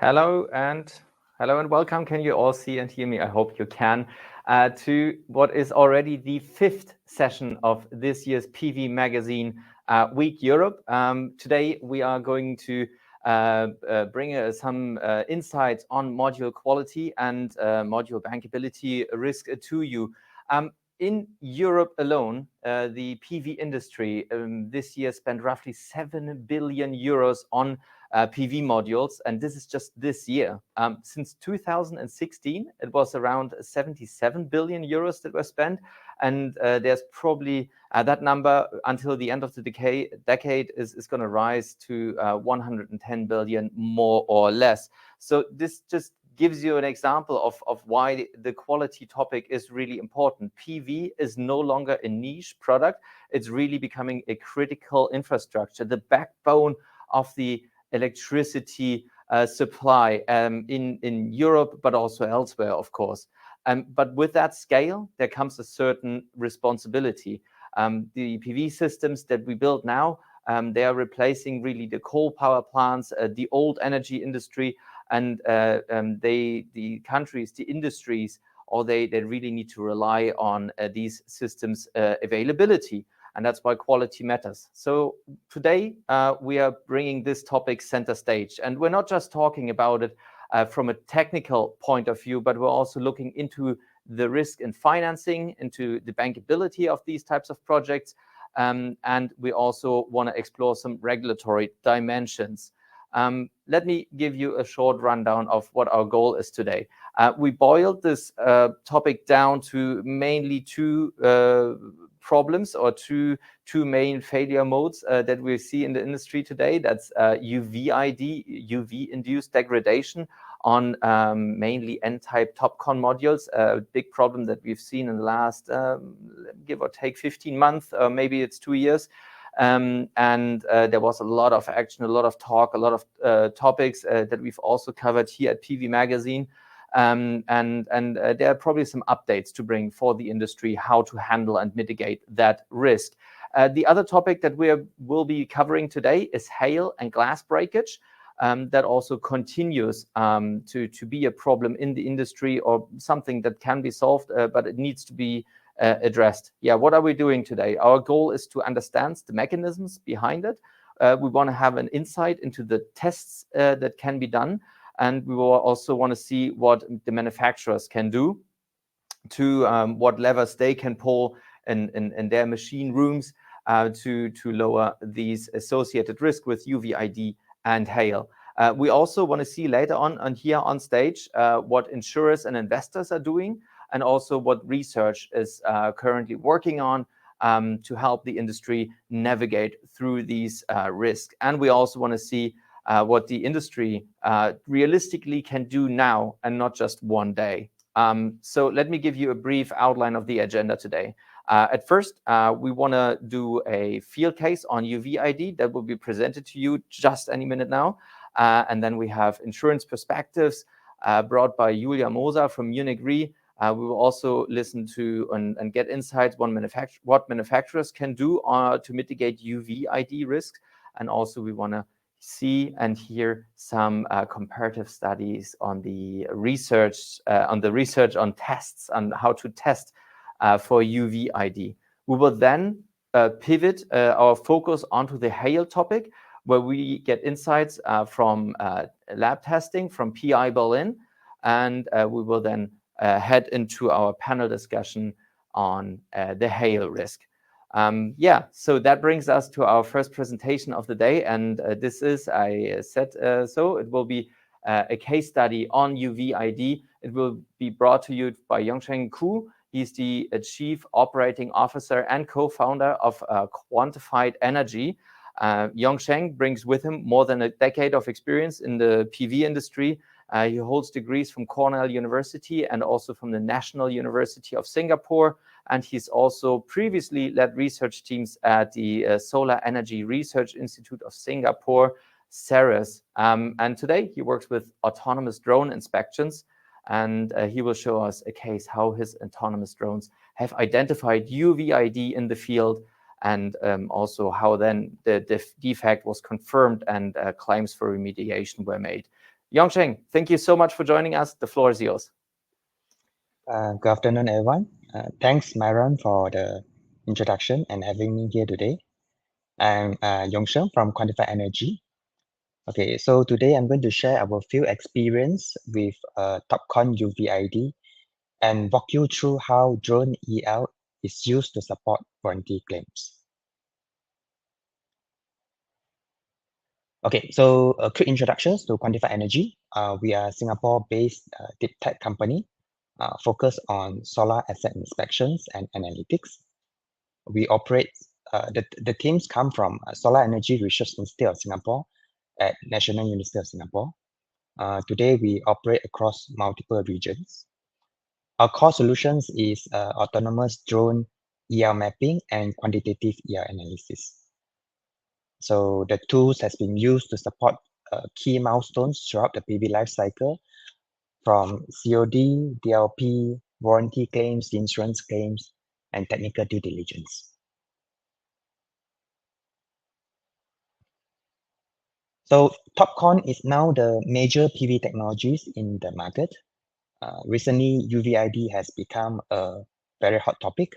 Hello and welcome. Can you all see and hear me? I hope you can. To what is already the fifth session of this year's PV Magazine Week Europe. Today we are going to bring some insights on module quality and module bankability risk to you. In Europe alone, the PV industry this year spent roughly 7 billion euros on PV modules, and this is just this year. Since 2016, it was around 77 billion euros that were spent, and there's probably that number until the end of the decade is going to rise to 110 billion more or less. So this just gives you an example of why the quality topic is really important. PV is no longer a niche product. It's really becoming a critical infrastructure, the backbone of the electricity supply in Europe, but also elsewhere, of course. But with that scale, there comes a certain responsibility. The PV systems that we build now, they are replacing really the coal power plants, the old energy industry, and the countries, the industries, or they really need to rely on these systems' availability. And that's why quality matters. So today we are bringing this topic center stage. And we're not just talking about it from a technical point of view, but we're also looking into the risk in financing, into the bankability of these types of projects. And we also want to explore some regulatory dimensions. Let me give you a short rundown of what our goal is today. We boiled this topic down to mainly two problems or two main failure modes that we see in the industry today. That's UVID, UV-induced degradation on mainly N-type TOPCon modules, a big problem that we've seen in the last, give or take 15 months, maybe it's 2 years. And there was a lot of action, a lot of talk, a lot of topics that we've also covered here at PV Magazine. And there are probably some updates to bring for the industry, how to handle and mitigate that risk. The other topic that will be covering today is hail and glass breakage. That also continues to be a problem in the industry, or something that can be solved, but it needs to be addressed. Yeah, what are we doing today? Our goal is to understand the mechanisms behind it. We want to have an insight into the tests that can be done. And we will also want to see what the manufacturers can do, to what levers they can pull in their machine rooms to lower these associated risks with UVID and hail. We also want to see later on here on stage what insurers and investors are doing, and also what research is currently working on to help the industry navigate through these risks. And we also want to see what the industry realistically can do now, and not just one day. So let me give you a brief outline of the agenda today. At first, we want to do a field case on UVID that will be presented to you just any minute now. And then we have insurance perspectives brought by Julia Moser from Munich Re. We will also listen to and get insights on what manufacturers can do to mitigate UVID risks. And also we want to see and hear some comparative studies on the research on tests, on how to test for UVID. We will then pivot our focus onto the hail topic, where we get insights from lab testing from PI Berlin, and we will then head into our panel discussion on the hail risk. So that brings us to our first presentation of the day, and this is, I said so, it will be a case study on UVID. It will be brought to you by Yongsheng Ku. He's the Chief Operating Officer and co-founder of Quantified Energy. Yongsheng brings with him more than a decade of experience in the PV industry. He holds degrees from Cornell University and also from the National University of Singapore. And he's also previously led research teams at the Solar Energy Research Institute of Singapore, CERES. And today he works with autonomous drone inspections. And he will show us a case how his autonomous drones have identified UVID in the field, and also how then the defect was confirmed and claims for remediation were made. Yongsheng, thank you so much for joining us. The floor is yours. Good afternoon, everyone. Thanks, Myron, for the introduction and having me here today. I'm Yongsheng from Quantify Energy. Okay, so today I'm going to share our field experience with TopCon UVID and walk you through how drone EL is used to support warranty claims. Okay, so a quick introduction to Quantify Energy. We are a Singapore-based deep tech company focused on solar asset inspections and analytics. We operate, the teams come from Solar Energy Research Institute of Singapore at National University of Singapore. Today, we operate across multiple regions. Our core solutions is autonomous drone EL mapping and quantitative EL analysis. So the tools has been used to support key milestones throughout the PV life cycle, from COD, DLP, warranty claims, insurance claims, and technical due diligence. So TopCon is now the major PV technologies in the market. Recently, UVID has become a very hot topic.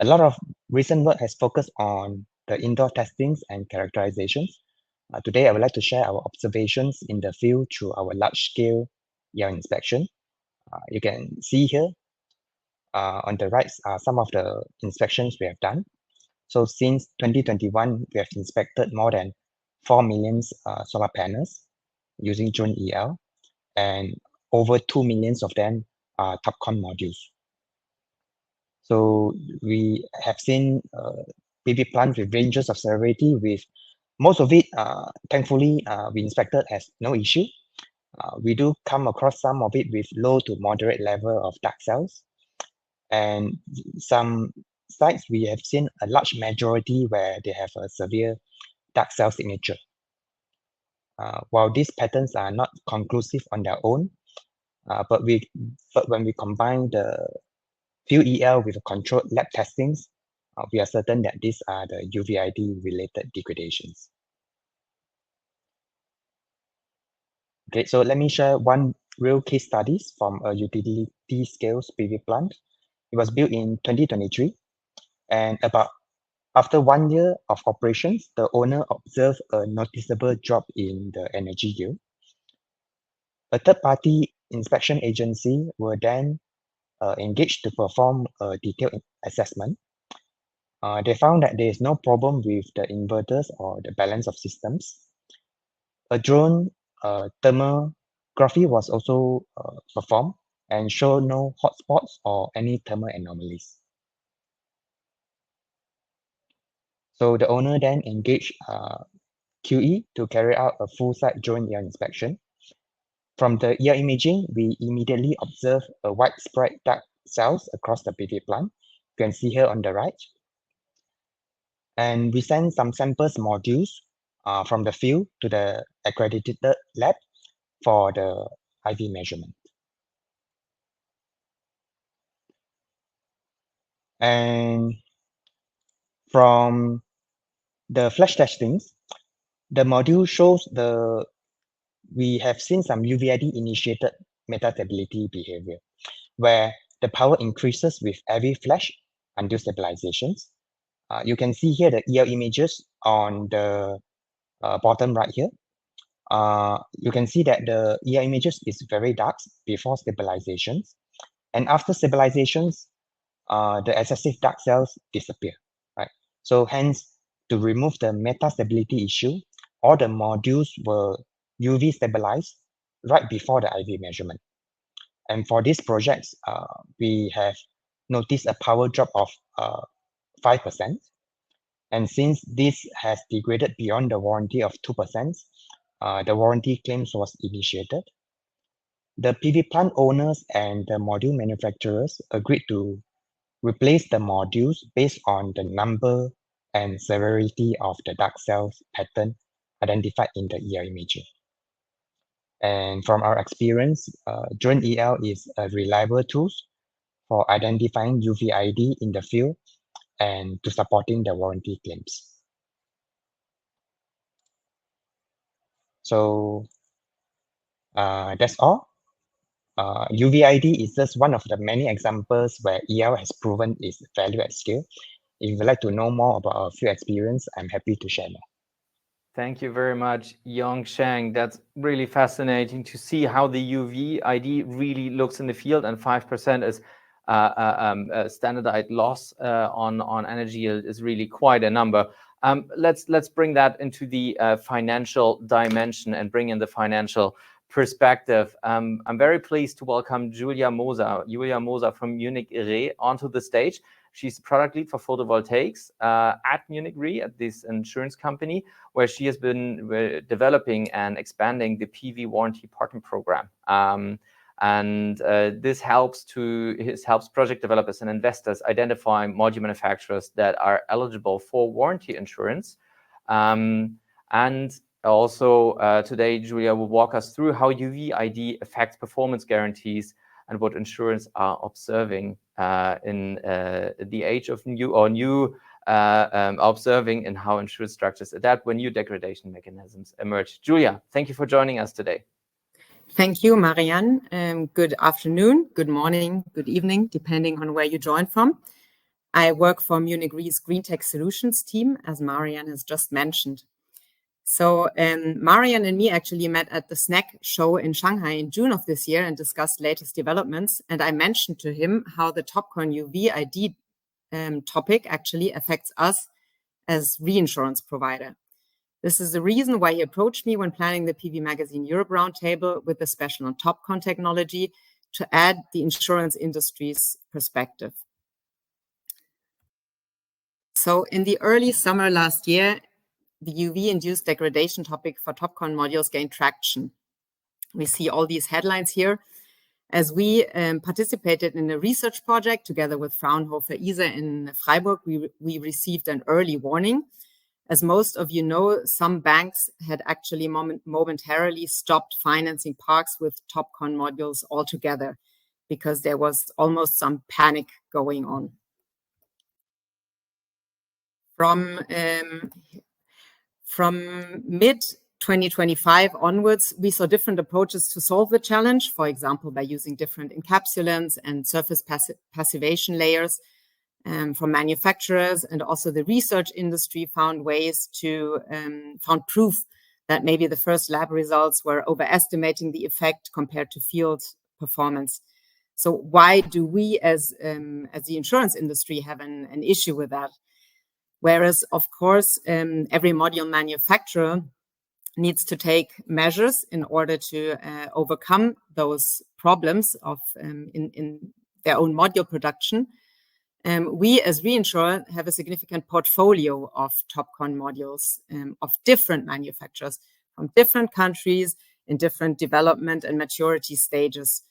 A lot of recent work has focused on the indoor testings and characterizations. Today, I would like to share our observations in the field through our large-scale EL inspection. You can see here on the right are some of the inspections we have done. So since 2021, we have inspected more than 4 million solar panels using drone EL, and over 2 million of them are TopCon modules. So we have seen PV plants with ranges of severity, with most of it, thankfully, we inspected has no issue. We do come across some of it with low to moderate level of dark cells, and some sites we have seen a large majority where they have a severe dark cell signature. While these patterns are not conclusive on their own, but when we combine the field EL with controlled lab testings, we are certain that these are the UVID related degradations. Okay, so let me share one real case studies from a utility scale PV plant. It was built in 2023, and after 1 year of operations, the owner observed a noticeable drop in the energy yield. A third-party inspection agency were then engaged to perform a detailed assessment. They found that there is no problem with the inverters or the balance of systems. A drone thermography was also performed and showed no hotspots or any thermal anomalies. So the owner then engaged QE to carry out a full site drone EL inspection. From the EL imaging, we immediately observe a widespread dark cells across the PV plant. You can see here on the right. And we send some samples modules from the field to the accredited lab for the IV measurement. And from the flash testings, the module shows we have seen some UVID initiated metastability behavior, where the power increases with every flash until stabilizations. You can see here the EL images on the bottom right here. You can see that the EL images is very dark before stabilizations, and after stabilizations, the excessive dark cells disappear, right? So hence, to remove the metastability issue, all the modules were UV stabilized right before the IV measurement. And for these projects, we have noticed a power drop of 5%. And since this has degraded beyond the warranty of 2%, the warranty claims was initiated. The PV plant owners and the module manufacturers agreed to replace the modules based on the number and severity of the dark cells pattern identified in the EL imaging. And from our experience, drone EL is a reliable tool for identifying UVID in the field and to supporting the warranty claims. So That's all. UVID is just one of the many examples where EL has proven its value at scale. If you would like to know more about our field experience, I'm happy to share more. Thank you very much, Yong Sheng. That's really fascinating to see how the UVID really looks in the field, and 5% is standardized loss on energy yield is really quite a number. Let's bring that into the financial dimension and bring in the financial perspective. I'm very pleased to welcome Julia Moser from Munich Re onto the stage. She's the product lead for photovoltaics at Munich Re, at this insurance company, where she has been developing and expanding the PV warranty partner program. This helps project developers and investors identify module manufacturers that are eligible for warranty insurance. And also today, Julia will walk us through how UVID affects performance guarantees and what insurers are observing in the age of observing in how insurance structures adapt when new degradation mechanisms emerge. Julia, thank you for joining us today. Thank you, Marianne. Good afternoon, good morning, good evening, depending on where you join from. I work for Munich Re's Green Tech Solutions team, as Marianne has just mentioned. So Marianne and me actually met at the SNEC show in Shanghai in June of this year and discussed latest developments. And I mentioned to him how the TopCon UVID topic actually affects us as reinsurance provider. This is the reason why he approached me when planning the PV Magazine Europe Roundtable with a special on TopCon technology to add the insurance industry's perspective. So in the early summer last year, the UV-induced degradation topic for TopCon modules gained traction. We see all these headlines here. As we participated in a research project together with Fraunhofer ISA in Freiburg, we received an early warning. As most of you know, some banks had actually momentarily stopped financing parks with TopCon modules altogether because there was almost some panic going on. From mid-2025 onwards, we saw different approaches to solve the challenge, for example, by using different encapsulants and surface passivation layers from manufacturers, and also the research industry found proof that maybe the first lab results were overestimating the effect compared to field performance. So why do we as the insurance industry have an issue with that? Whereas, of course, every module manufacturer needs to take measures in order to overcome those problems of in their own module production. We as reinsurer have a significant portfolio of TopCon modules of different manufacturers from different countries in different development and maturity stages.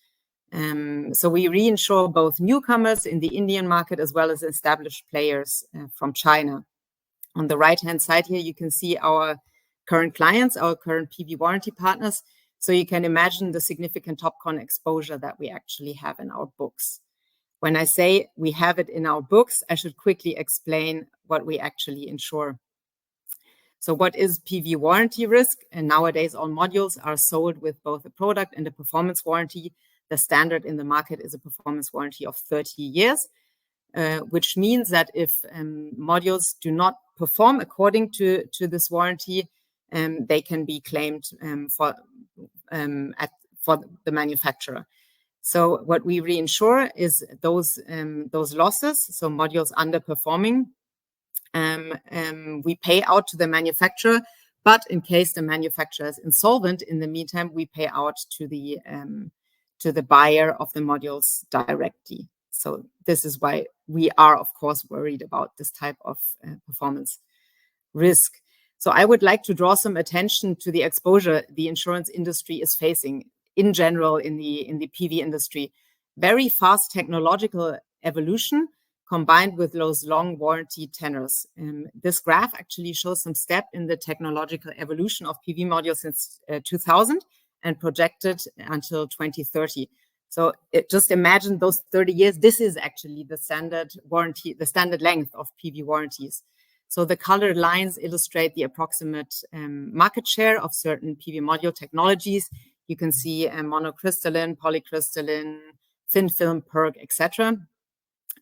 So we reinsure both newcomers in the Indian market as well as established players from China. On the right-hand side here, you can see our current clients, our current PV warranty partners. So you can imagine the significant TopCon exposure that we actually have in our books. When I say we have it in our books, I should quickly explain what we actually insure. So what is PV warranty risk? And nowadays, all modules are sold with both a product and a performance warranty. The standard in the market is a performance warranty of 30 years, which means that if modules do not perform according to this warranty, they can be claimed for the manufacturer. So what we reinsure is those losses, so modules underperforming. We pay out to the manufacturer, but in case the manufacturer is insolvent, in the meantime, we pay out to the buyer of the modules directly. So this is why we are, of course, worried about this type of performance risk. So I would like to draw some attention to the exposure the insurance industry is facing in general in the PV industry. Very fast technological evolution combined with those long warranty tenors. This graph actually shows some step in the technological evolution of PV modules since 2000 and projected until 2030. So just imagine those 30 years. This is actually the standard warranty, the standard length of PV warranties. So the colored lines illustrate the approximate market share of certain PV module technologies You can see monocrystalline, polycrystalline, thin film, PERC, etc.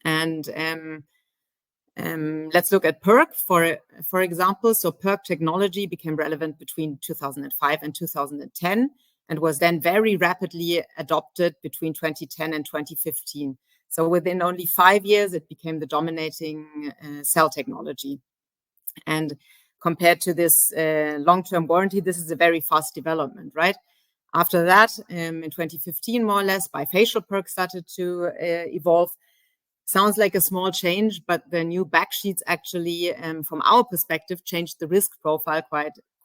And let's look at PERC for example. So PERC technology became relevant between 2005 and 2010 and was then very rapidly adopted between 2010 and 2015. So within only 5 years, it became the dominating cell technology. And compared to this long-term warranty, this is a very fast development, right? After that, in 2015, more or less, bifacial PERC started to evolve. Sounds like a small change, but the new backsheets actually, from our perspective, changed the risk profile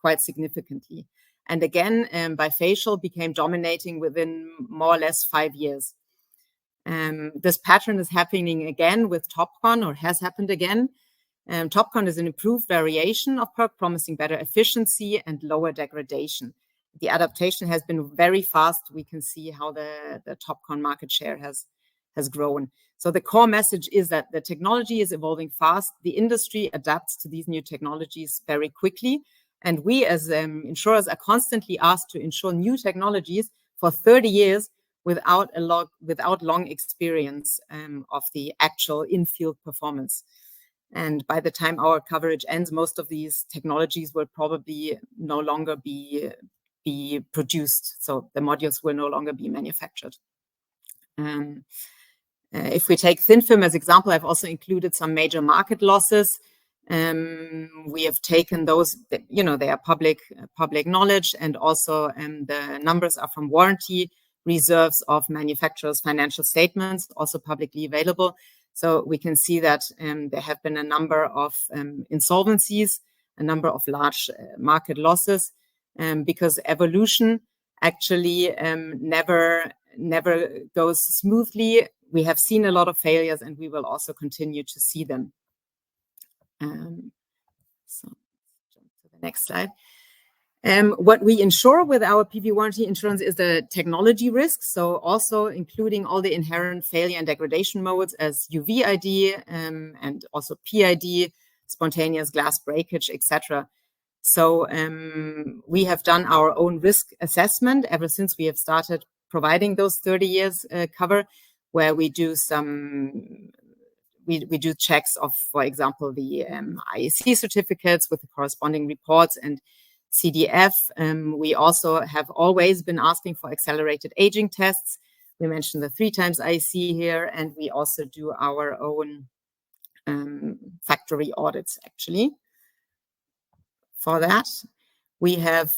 quite significantly. And again, bifacial became dominating within more or less 5 years. This pattern is happening again with TOPCon, or has happened again. TOPCon is an improved variation of PERC, promising better efficiency and lower degradation. The adaptation has been very fast. We can see how the TOPCon market share has grown. So the core message is that the technology is evolving fast. The industry adapts to these new technologies very quickly. And we as insurers are constantly asked to insure new technologies for 30 years without long experience of the actual in-field performance. And by the time our coverage ends, most of these technologies will probably no longer be produced. So the modules will no longer be manufactured. If we take thin film as example, I've also included some major market losses. We have taken those, they are public knowledge, and also the numbers are from warranty reserves of manufacturers' financial statements, also publicly available. So we can see that there have been a number of insolvencies, a number of large market losses, because evolution actually never goes smoothly. We have seen a lot of failures, and we will also continue to see them. So jump to the next slide. What we insure with our PV warranty insurance is the technology risk, so also including all the inherent failure and degradation modes as UV-ID and also PID, spontaneous glass breakage, etc. So we have done our own risk assessment ever since we have started providing those 30 years cover, where we do we do checks of, for example, the IEC certificates with the corresponding reports and CDF. We also have always been asking for accelerated aging tests. We mentioned the 3 times IEC here, and we also do our own factory audits, actually. For that, we have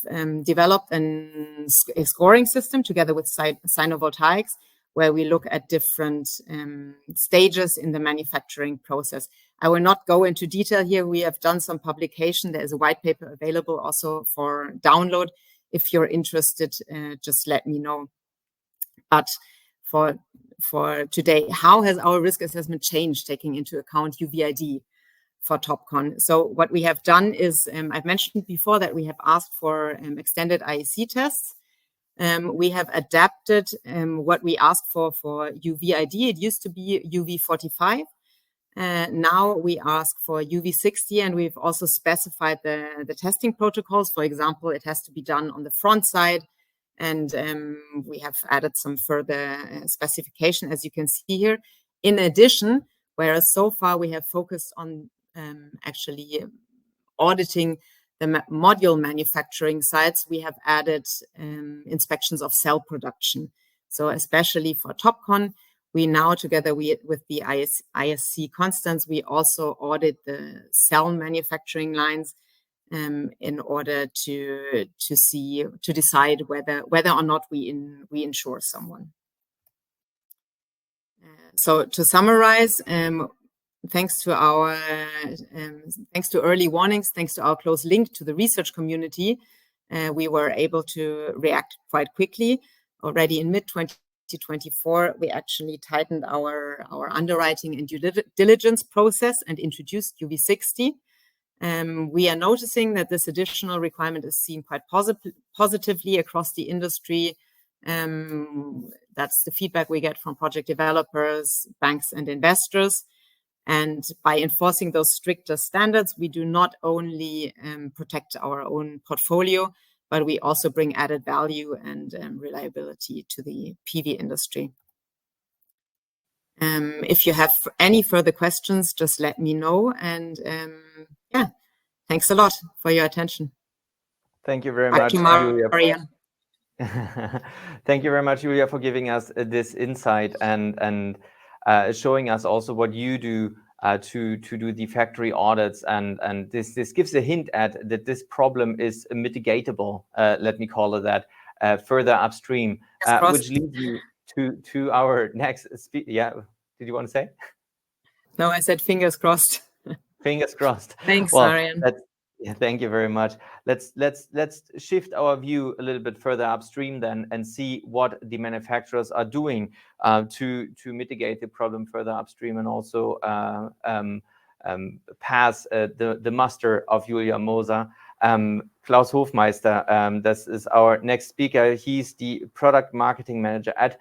developed a scoring system together with Sinovoltaics, where we look at different stages in the manufacturing process. I will not go into detail here. We have done some publication. There is a white paper available also for download. If you're interested, just let me know. But for today, how has our risk assessment changed, taking into account UVID for TOPCon? So what we have done is, I've mentioned before that we have asked for extended IEC tests. We have adapted what we asked for UVID. It used to be UV45. Now we ask for UV60, and we've also specified the testing protocols. For example, it has to be done on the front side, and we have added some further specification, as you can see here. In addition, whereas so far we have focused on actually auditing the module manufacturing sites, we have added inspections of cell production. So especially for TOPCon, we now, together with the ISC constants, we also audit the cell manufacturing lines in order to decide whether or not we insure someone. So to summarize, thanks to early warnings, thanks to our close link to the research community, we were able to react quite quickly. Already in mid-2024, we actually tightened our underwriting and due diligence process and introduced UV60. We are noticing that this additional requirement is seen quite positively across the industry. That's the feedback we get from project developers, banks, and investors. And by enforcing those stricter standards, we do not only protect our own portfolio, but we also bring added value and reliability to the PV industry. If you have any further questions, just let me know. And yeah, thanks a lot for your attention. Thank you very Back much, to Julia. Marian. Thank you very much, Julia, for giving us this insight and showing us also what you do to do the factory audits, and this gives a hint at that this problem is mitigatable. Let me call it that. Further upstream, which leads me to our next speaker. Yeah, did you want to say? No, I said fingers crossed. Fingers crossed. Thanks, well, Marian. Yeah, thank you very much. Let's shift our view a little bit further upstream then and see what the manufacturers are doing to mitigate the problem further upstream and also pass the muster of Julia Moser. Klaus Hofmeister, this is our next speaker. He's the product marketing manager at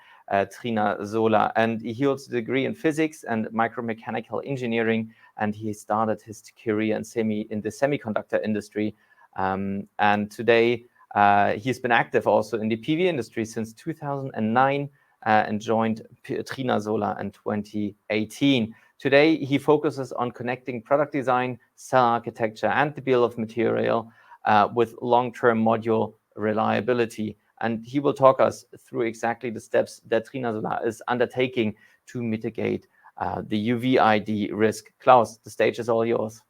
Trina Solar, and he holds a degree in physics and micromechanical engineering, and he started his career in the semiconductor industry. And today he's been active also in the PV industry since 2009 and joined Trina Solar in 2018. Today, he focuses on connecting product design, cell architecture, and the bill of material with long-term module reliability. And he will talk us through exactly the steps that Trina Solar is undertaking to mitigate the UVID risk. Klaus, the stage is all yours.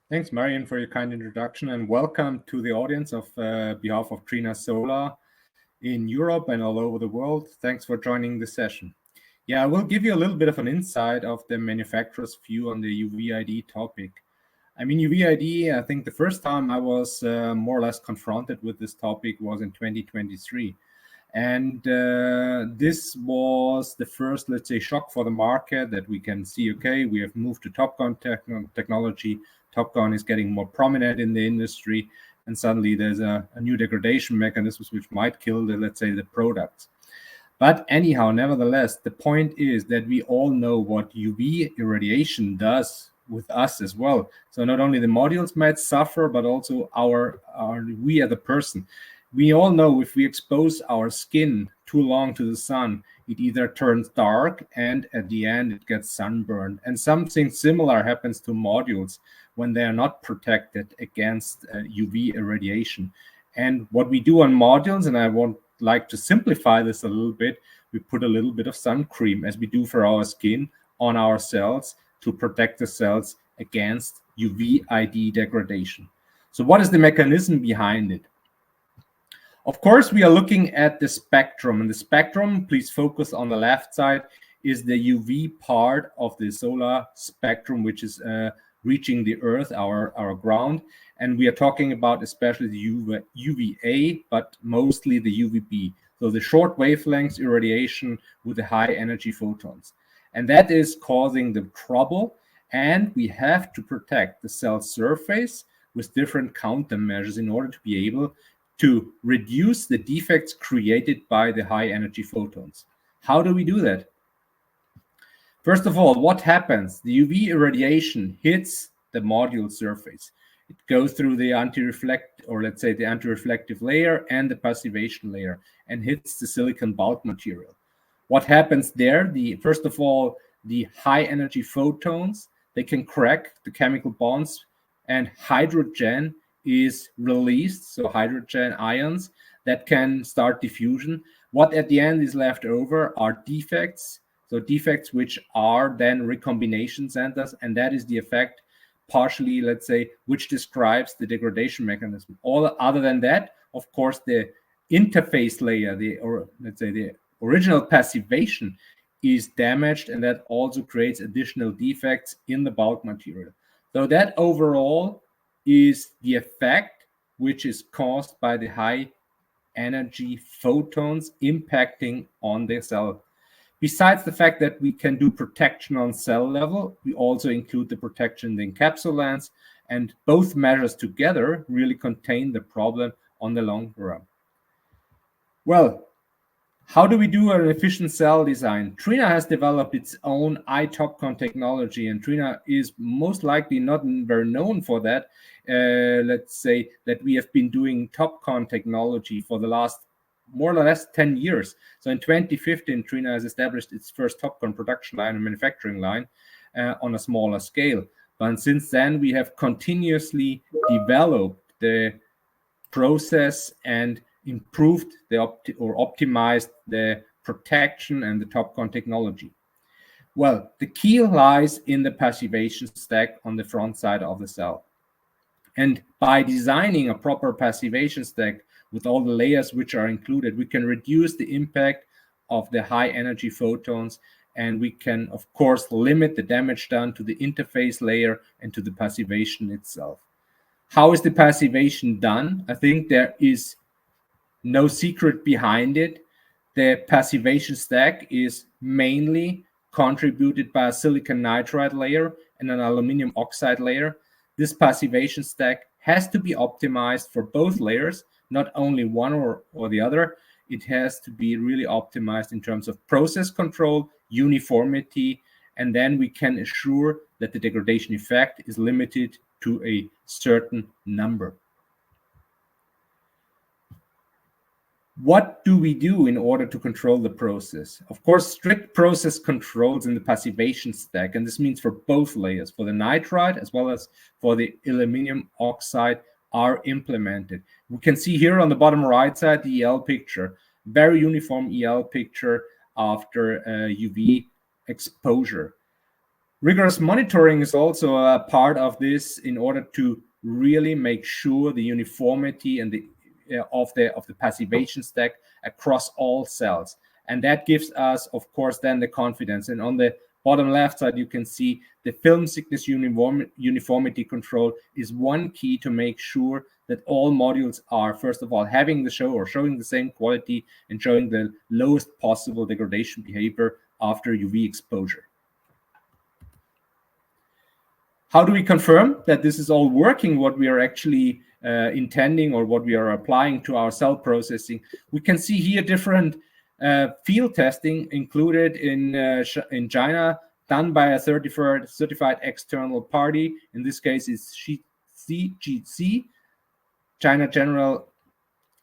Thanks, Marian, for your kind introduction, and welcome to the audience of behalf of Trina Solar in Europe and all over the world. Thanks for joining the session. Yeah, I will give you a little bit of an insight of the manufacturer's view on the UVID topic. I mean, UVID, I think the first time I was more or less confronted with this topic was in 2023. And this was the first, let's say, shock for the market that we can see, okay, we have moved to TOPCon technology. TOPCon is getting more prominent in the industry. And suddenly there's a new degradation mechanism which might kill the, let's say, the products. But anyhow, nevertheless, the point is that we all know what UV irradiation does with us as well. So not only the modules might suffer, but also we as a person. We all know if we expose our skin too long to the sun, it either turns dark and at the end it gets sunburned. And something similar happens to modules when they are not protected against UV irradiation. And what we do on modules, and I want like to simplify this a little bit, we put a little bit of sun cream, as we do for our skin, on our cells to protect the cells against UVID degradation. So what is the mechanism behind it? Of course, we are looking at the spectrum, and the spectrum, please focus on the left side, is the UV part of the solar spectrum, which is reaching the Earth, our ground. And we are talking about especially the UVA, but mostly the UVB. So the short wavelengths irradiation with the high energy photons. And that is causing the trouble. And we have to protect the cell surface with different countermeasures in order to be able to reduce the defects created by the high energy photons. How do we do that? First of all, what happens? The UV irradiation hits the module surface. It goes through the anti-reflect, or let's say the anti-reflective layer and the passivation layer, and hits the silicon bulk material. What happens there? First of all, the high energy photons, they can crack the chemical bonds, and hydrogen is released, so hydrogen ions that can start diffusion. What at the end is left over are defects, so defects which are then recombination centers, and that is the effect partially, let's say, which describes the degradation mechanism. All other than that, of course, the interface layer, the original passivation is damaged, and that also creates additional defects in the bulk material. So that overall is the effect which is caused by the high energy photons impacting on the cell. Besides the fact that we can do protection on cell level, we also include the protection in the encapsulants, and both measures together really contain the problem on the long run. Well, How do we do an efficient cell design? Trina has developed its own iTopCon technology, and Trina is most likely not very known for that. Let's say that we have been doing TopCon technology for the last more or less 10 years. So in 2015, Trina has established its first TopCon production line and manufacturing line on a smaller scale. But since then, we have continuously developed the process and improved optimized the protection and the TopCon technology. Well, the key lies in the passivation stack on the front side of the cell. And by designing a proper passivation stack with all the layers which are included, we can reduce the impact of the high energy photons, and we can, of course, limit the damage done to the interface layer and to the passivation itself. How is the passivation done? I think there is no secret behind it. The passivation stack is mainly contributed by a silicon nitride layer and an aluminum oxide layer. This passivation stack has to be optimized for both layers, not only one or the other. It has to be really optimized in terms of process control, uniformity, and then we can assure that the degradation effect is limited to a certain number. What do we do in order to control the process? Of course, strict process controls in the passivation stack, and this means for both layers, for the nitride as well as for the aluminum oxide, are implemented. We can see here on the bottom right side the EL picture, very uniform EL picture after UV exposure. Rigorous monitoring is also a part of this in order to really make sure the uniformity and of the passivation stack across all cells, and that gives us, of course, then the confidence. And on the bottom left side, you can see the film thickness uniformity control is one key to make sure that all modules are, first of all, showing the same quality and showing the lowest possible degradation behavior after UV exposure. How do we confirm that this is all working, what we are actually intending or what we are applying to our cell processing? We can see here different field testing included in China, done by a certified external party. In this case, it's CGC, China General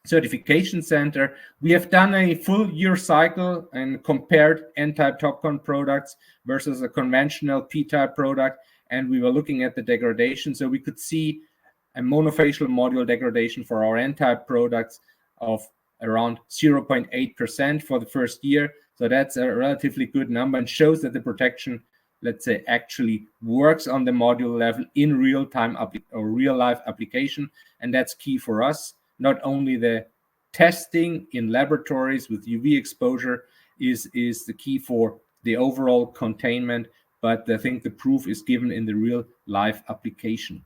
Certification Center. We have done a full year cycle and compared N-type TopCon products versus a conventional P-type product, and we were looking at the degradation. So we could see a monofacial module degradation for our N-type products of around 0.8% for the first year. So that's a relatively good number and shows that the protection, let's say, actually works on the module level in real-time or real-life application. And that's key for us. Not only the testing in laboratories with UV exposure is the key for the overall containment, but I think the proof is given in the real-life application.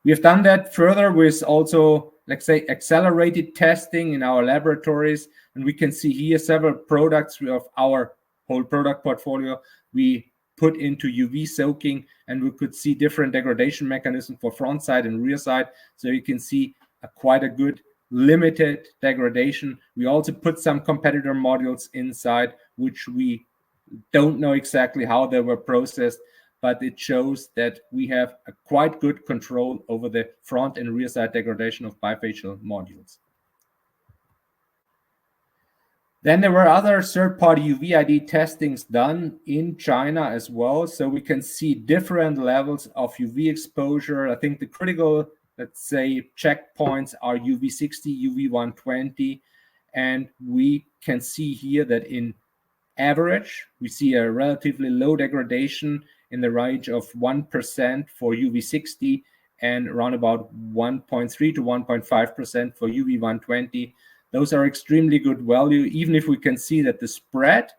We have done that further with also, let's say, accelerated testing in our laboratories. And we can see here several products of our whole product portfolio we put into UV soaking, and we could see different degradation mechanisms for front side and rear side. So you can see quite a good limited degradation. We also put some competitor modules inside, which we don't know exactly how they were processed, but it shows that we have a quite good control over the front and rear side degradation of bifacial modules. Then there were other third-party UVID testings done in China as well. So we can see different levels of UV exposure. I think the critical, let's say, checkpoints are UV60, UV120. And we can see here that in average, we see a relatively low degradation in the range of 1% for UV60 and around about 1.3 to 1.5% for UV120. Those are extremely good value, even if we can see that the spread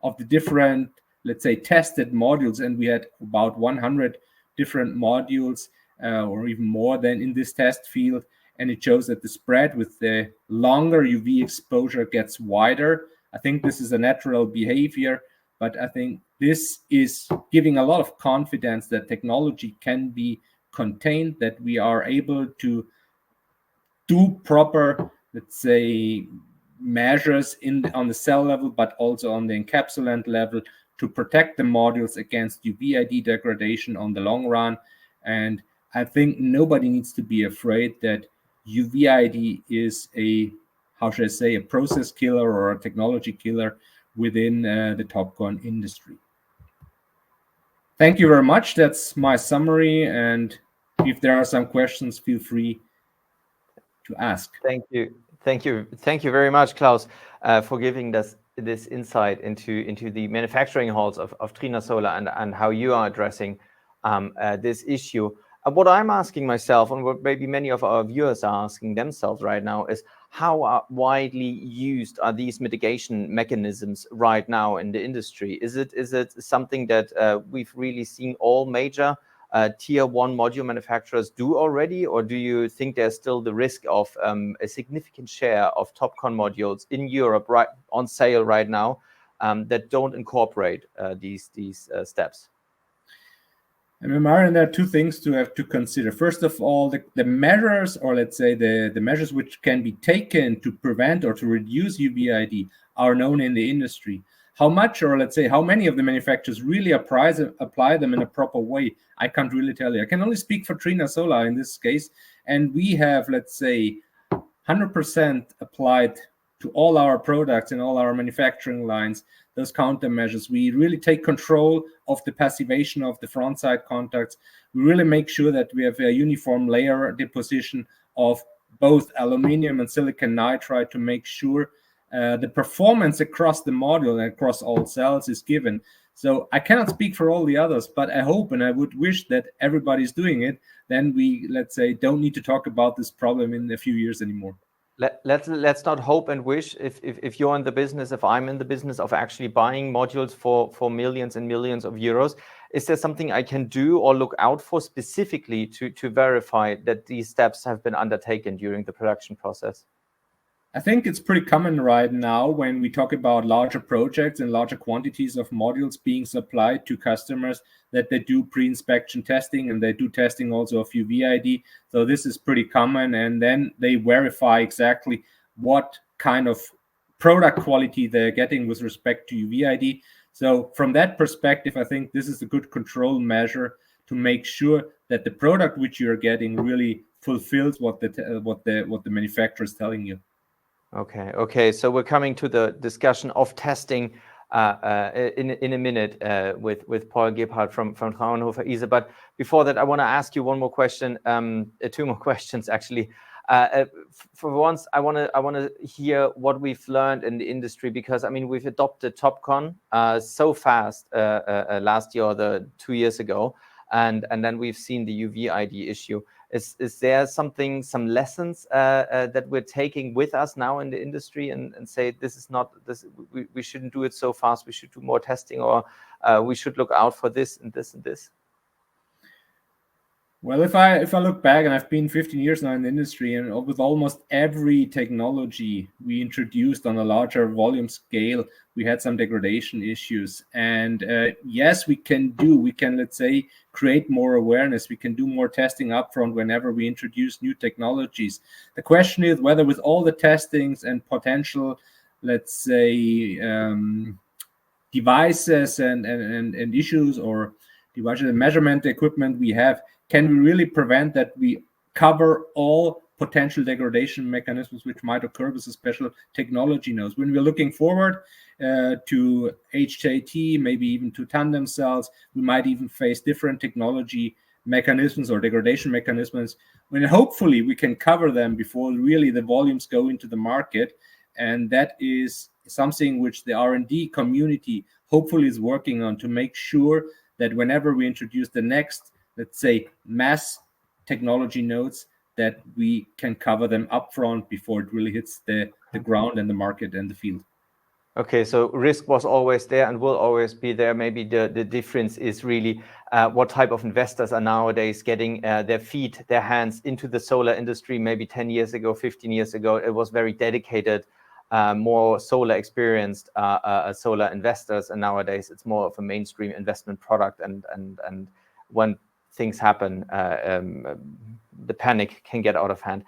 of the different, let's say, tested modules, and we had about 100 different modules or even more than in this test field, and it shows that the spread with the longer UV exposure gets wider. I think this is a natural behavior, but I think this is giving a lot of confidence that technology can be contained, that we are able to do proper, let's say, measures on the cell level, but also on the encapsulant level to protect the modules against UVID degradation on the long run. And I think nobody needs to be afraid that UVID is a process killer or a technology killer within the TOPCon industry. Thank you very much. That's my summary. And if there are some questions, feel free to ask. Thank you. Thank you. Thank you very much, Klaus, for giving us this insight into the manufacturing halls of Trina Solar and how you are addressing this issue. What I'm asking myself, and what maybe many of our viewers are asking themselves right now, is how widely used are these mitigation mechanisms right now in the industry? Is it something that we've really seen all major tier one module manufacturers do already, or do you think there's still the risk of a significant share of TOPCon modules in Europe right on sale right now that don't incorporate these steps? I mean, Marian, there are two things to have to consider. First of all, the measures, or let's say the measures which can be taken to prevent or to reduce UVID are known in the industry. How much, or let's say how many of the manufacturers really apply them in a proper way, I can't really tell you. I can only speak for Trina Solar in this case. And we have, let's say, 100% applied to all our products and all our manufacturing lines, those countermeasures. We really take control of the passivation of the front side contacts. We really make sure that we have a uniform layer deposition of both aluminum and silicon nitride to make sure the performance across the module and across all cells is given. So I cannot speak for all the others, but I hope and I would wish that everybody's doing it. Then we, let's say, don't need to talk about this problem in a few years anymore. Let's not hope and wish. If you're in the business, if I'm in the business of actually buying modules for millions and millions of euros, is there something I can do or look out for specifically to verify that these steps have been undertaken during the production process? I think it's pretty common right now when we talk about larger projects and larger quantities of modules being supplied to customers that they do pre-inspection testing and they do testing also of UVID. So this is pretty common, and then they verify exactly what kind of product quality they're getting with respect to UVID. So from that perspective, I think this is a good control measure to make sure that the product which you're getting really fulfills what the manufacturer is telling you. Okay. So we're coming to the discussion of testing in a minute with Paul Gebhardt from Fraunhofer ISE. But before that, I want to ask you one more question, two more questions actually. For once, I want to hear what we've learned in the industry, because I mean we've adopted TOPCon so fast last year or 2 years ago, and then we've seen the UVID issue. Is there some lessons that we're taking with us now in the industry and say this is not this, we shouldn't do it so fast, we should do more testing, or we should look out for this and this and this? Well, if I look back, and I've been 15 years now in the industry, and with almost every technology we introduced on a larger volume scale, we had some degradation issues. And yes, we can, let's say, create more awareness. We can do more testing upfront whenever we introduce new technologies. The question is whether with all the testings and potential, let's say, devices and issues or devices and measurement equipment we have, can we really prevent that we cover all potential degradation mechanisms which might occur with a special technology nodes? When we're looking forward to HJT, maybe even to tandem cells, we might even face different technology mechanisms or degradation mechanisms, when hopefully we can cover them before really the volumes go into the market. And that is something which the R&D community hopefully is working on, to make sure that whenever we introduce the next, let's say, mass technology nodes, that we can cover them upfront before it really hits the ground and the market and the field. Okay, so risk was always there and will always be there. Maybe the difference is really what type of investors are nowadays getting their hands into the solar industry. Maybe 10 years ago, 15 years ago, it was very dedicated, more solar experienced solar investors, and nowadays it's more of a mainstream investment product. And when things happen, the panic can get out of hand.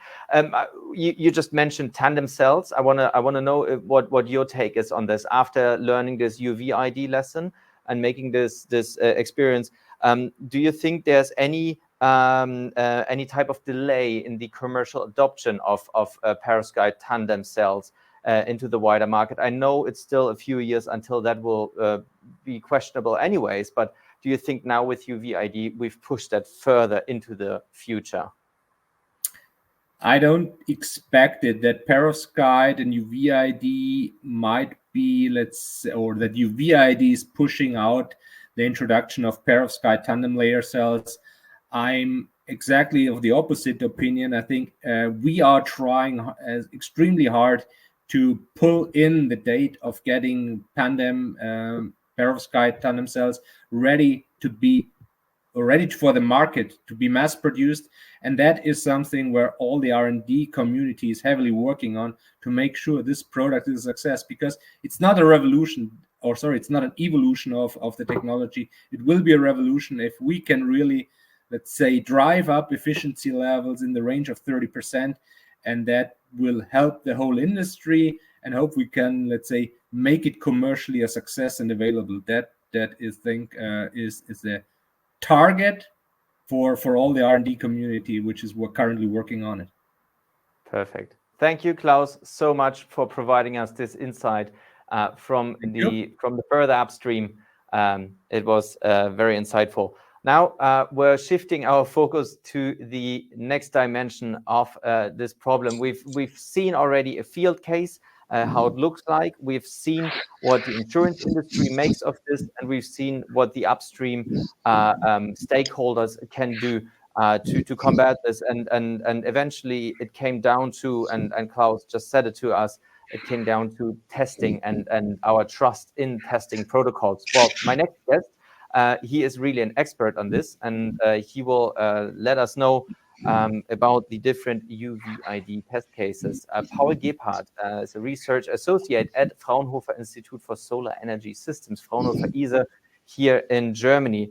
You just mentioned tandem cells. I wanna know what your take is on this after learning this UVID lesson and making this experience. Do you think there's any type of delay in the commercial adoption of perovskite tandem cells into the wider market? I know it's still a few years until that will be questionable anyways, but do you think now with UVID we've pushed that further into the future? I don't expect it that perovskite and UVID might be, or that UVID is pushing out the introduction of perovskite tandem layer cells. I'm exactly of the opposite opinion. I think we are trying extremely hard to pull in the date of getting perovskite tandem cells ready for the market to be mass produced, and that is something where all the R&D community is heavily working on to make sure this product is a success, because it's not a revolution, or sorry, it's not an evolution of the technology. It will be a revolution if we can really, let's say, drive up efficiency levels in the range of 30%, and that will help the whole industry, and hope we can, let's say, make it commercially a success and available. That is, think is the target for all the R&D community, which is currently working on it. Perfect. Thank you, Klaus, so much for providing us this insight from the further upstream. It was very insightful. Now we're shifting our focus to the next dimension of this problem. We've seen already a field case, how it looks like. We've seen what the insurance industry makes of this, and we've seen what the upstream stakeholders can do to combat this. And eventually it came down to, and Klaus just said it to us, it came down to testing and our trust in testing protocols. Well, my next guest, he is really an expert on this, and he will let us know about the different UVID test cases. Paul Gebhardt is a research associate at Fraunhofer Institute for Solar Energy Systems, Fraunhofer-ISE, here in Germany.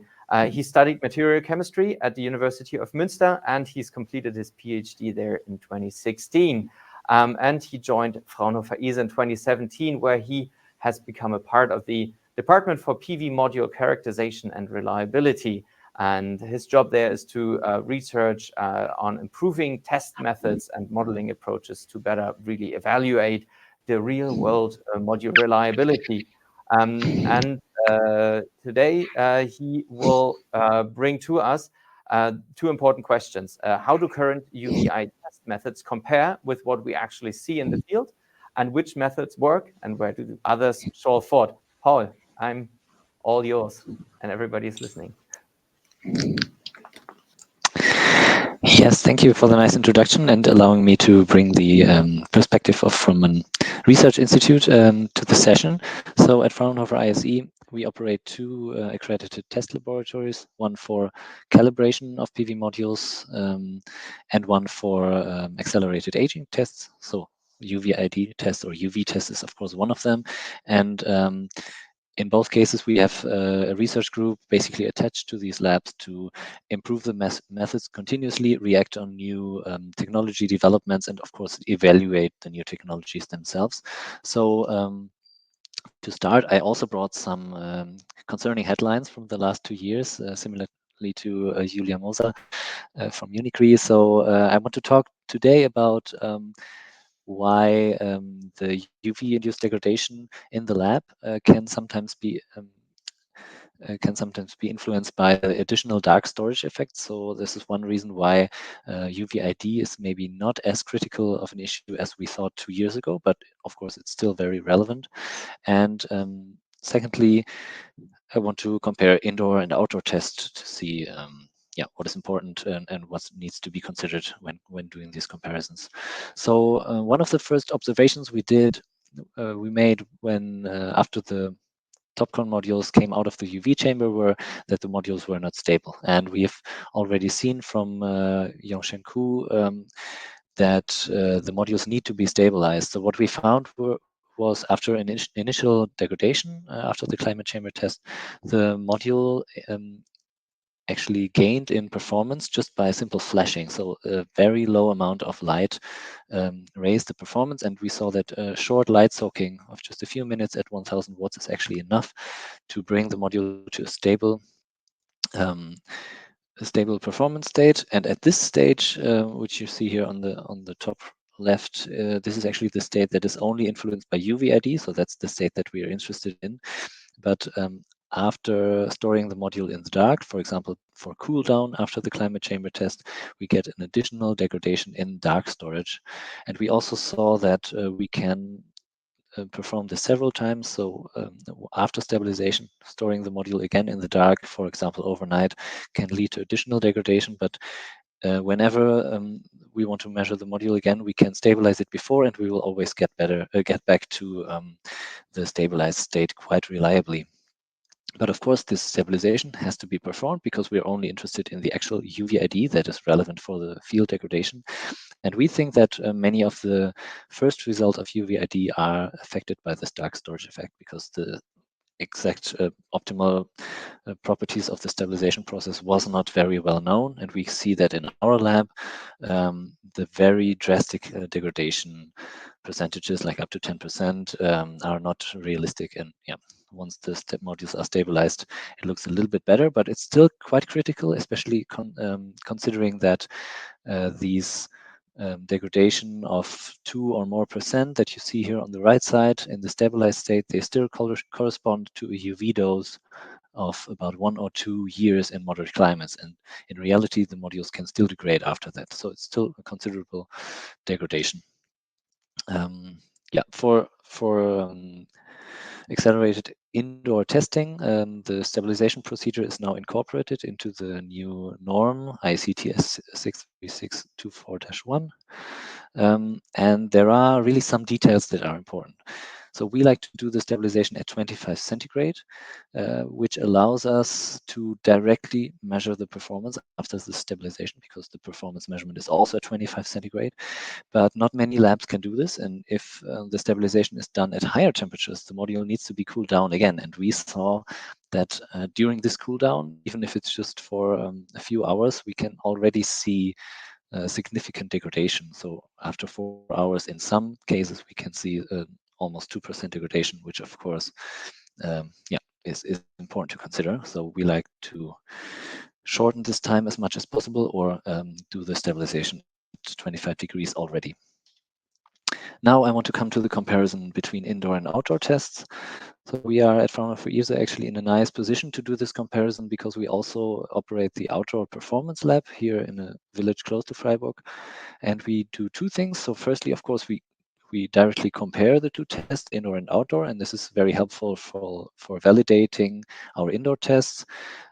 He studied material chemistry at the University of Münster, and he's completed his PhD there in 2016. And he joined Fraunhofer-ISE in 2017, where he has become a part of the Department for PV Module Characterization and Reliability. And his job there is to research on improving test methods and modeling approaches to better really evaluate the real world module reliability. And today he will bring to us two important questions. How do current UVI test methods compare with what we actually see in the field? And which methods work, and where do others fall short? Paul, I'm all yours, and everybody's listening. Yes, thank you for the nice introduction and allowing me to bring the perspective from a research institute to the session. So at Fraunhofer-ISE, we operate two accredited test laboratories, one for calibration of PV modules and one for accelerated aging tests. So UVID test or UV test is of course one of them. And in both cases, we have a research group basically attached to these labs to improve the methods continuously, react on new technology developments, and of course, evaluate the new technologies themselves. So to start, I also brought some concerning headlines from the last 2 years, similarly to Julia Moser from Unicre. So I want to talk today about why the UV-induced degradation in the lab can sometimes be influenced by additional dark storage effects. So this is one reason why UVID is maybe not as critical of an issue as we thought 2 years ago, but of course it's still very relevant. And secondly, I want to compare indoor and outdoor tests to see what is important and what needs to be considered when doing these comparisons. So one of the first observations we made when after the TOPCon modules came out of the UV chamber were that the modules were not stable. And we've already seen from Yongshen Ku that the modules need to be stabilized. So what we found was after an initial degradation, after the climate chamber test, the module actually gained in performance just by simple flashing. So a very low amount of light raised the performance, and we saw that short light soaking of just a few minutes at 1000 watts is actually enough to bring the module to a stable performance state. And at this stage, which you see here on the top left, this is actually the state that is only influenced by UVID, so that's the state that we are interested in. But after storing the module in the dark, for example, for cool down after the climate chamber test, we get an additional degradation in dark storage. And we also saw that we can perform this several times. So after stabilization, storing the module again in the dark, for example, overnight, can lead to additional degradation. But whenever we want to measure the module again, we can stabilize it before, and we will always get back to the stabilized state quite reliably. But of course, this stabilization has to be performed because we're only interested in the actual UVID that is relevant for the field degradation. And we think that many of the first results of UVID are affected by this dark storage effect, because the exact optimal properties of the stabilization process was not very well known. And we see that in our lab, the very drastic degradation percentages, like up to 10%, are not realistic. And yeah, once the modules are stabilized, it looks a little bit better, but it's still quite critical, especially considering that these degradation of 2 or more % that you see here on the right side in the stabilized state, they still correspond to a UV dose of about 1 or 2 years in moderate climates. And in reality, the modules can still degrade after that. So it's still a considerable degradation. Yeah, for accelerated indoor testing, the stabilization procedure is now incorporated into the new norm ICTS 63624-1. And there are really some details that are important. So we like to do the stabilization at 25 centigrade, which allows us to directly measure the performance after the stabilization, because the performance measurement is also at 25 centigrade. But not many labs can do this. And if the stabilization is done at higher temperatures, the module needs to be cooled down again. And we saw that during this cool down, even if it's just for a few hours, we can already see significant degradation. So after 4 hours, in some cases, we can see almost 2% degradation, which of course, is important to consider. So we like to shorten this time as much as possible, or do the stabilization at 25 degrees already. Now I want to come to the comparison between indoor and outdoor tests. So we are at Fraunhofer ISA actually in a nice position to do this comparison, because we also operate the outdoor performance lab here in a village close to Freiburg. And we do two things. So firstly, of course, we directly compare the two tests, indoor and outdoor, and this is very helpful for validating our indoor tests,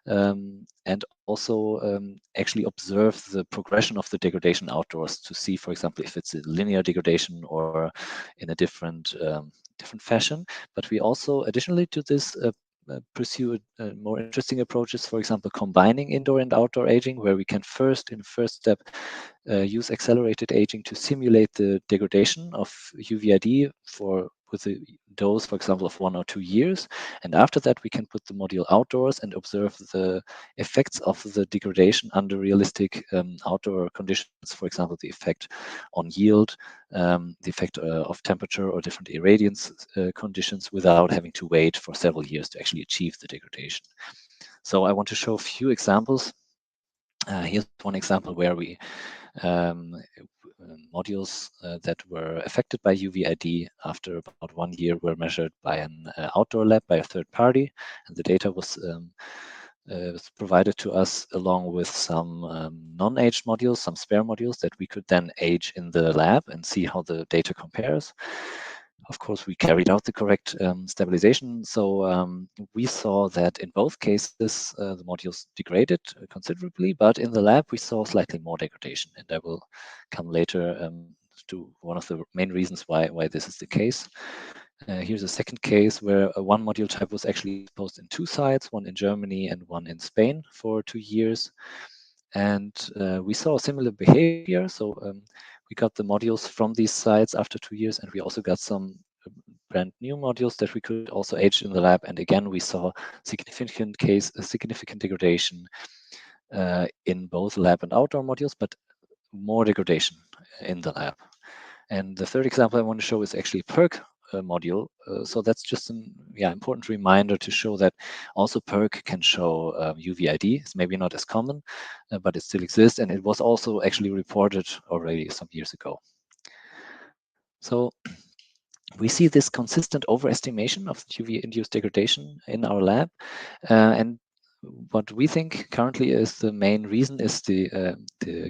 and also actually observe the progression of the degradation outdoors to see, for example, if it's a linear degradation or in a different fashion. But we also, additionally to this, pursue more interesting approaches, for example, combining indoor and outdoor aging, where we can in the first step, use accelerated aging to simulate the degradation of UVID with a dose, for example, of 1 or 2 years. And after that, we can put the module outdoors and observe the effects of the degradation under realistic outdoor conditions. For example, the effect on yield, the effect of temperature or different irradiance conditions, without having to wait for several years to actually achieve the degradation. So I want to show a few examples. Here's one example where we modules that were affected by UVID after about 1 year were measured by an outdoor lab, by a third party, and the data was provided to us along with some non-aged modules, some spare modules that we could then age in the lab and see how the data compares. Of course, we carried out the correct stabilization. So we saw that in both cases, the modules degraded considerably, but in the lab, we saw slightly more degradation. And I will come later to one of the main reasons why this is the case. Here's a second case where one module type was actually exposed in 2 sites, one in Germany and one in Spain for 2 years. And we saw similar behavior. So we got the modules from these sites after 2 years, and we also got some brand new modules that we could also age in the lab. And again, we saw significant degradation in both lab and outdoor modules, but more degradation in the lab. And the third example I want to show is actually PERC module. So that's just an important reminder to show that also PERC can show UVID. It's maybe not as common, but it still exists, and it was also actually reported already some years ago. So we see this consistent overestimation of UV-induced degradation in our lab, and what we think currently is the main reason is the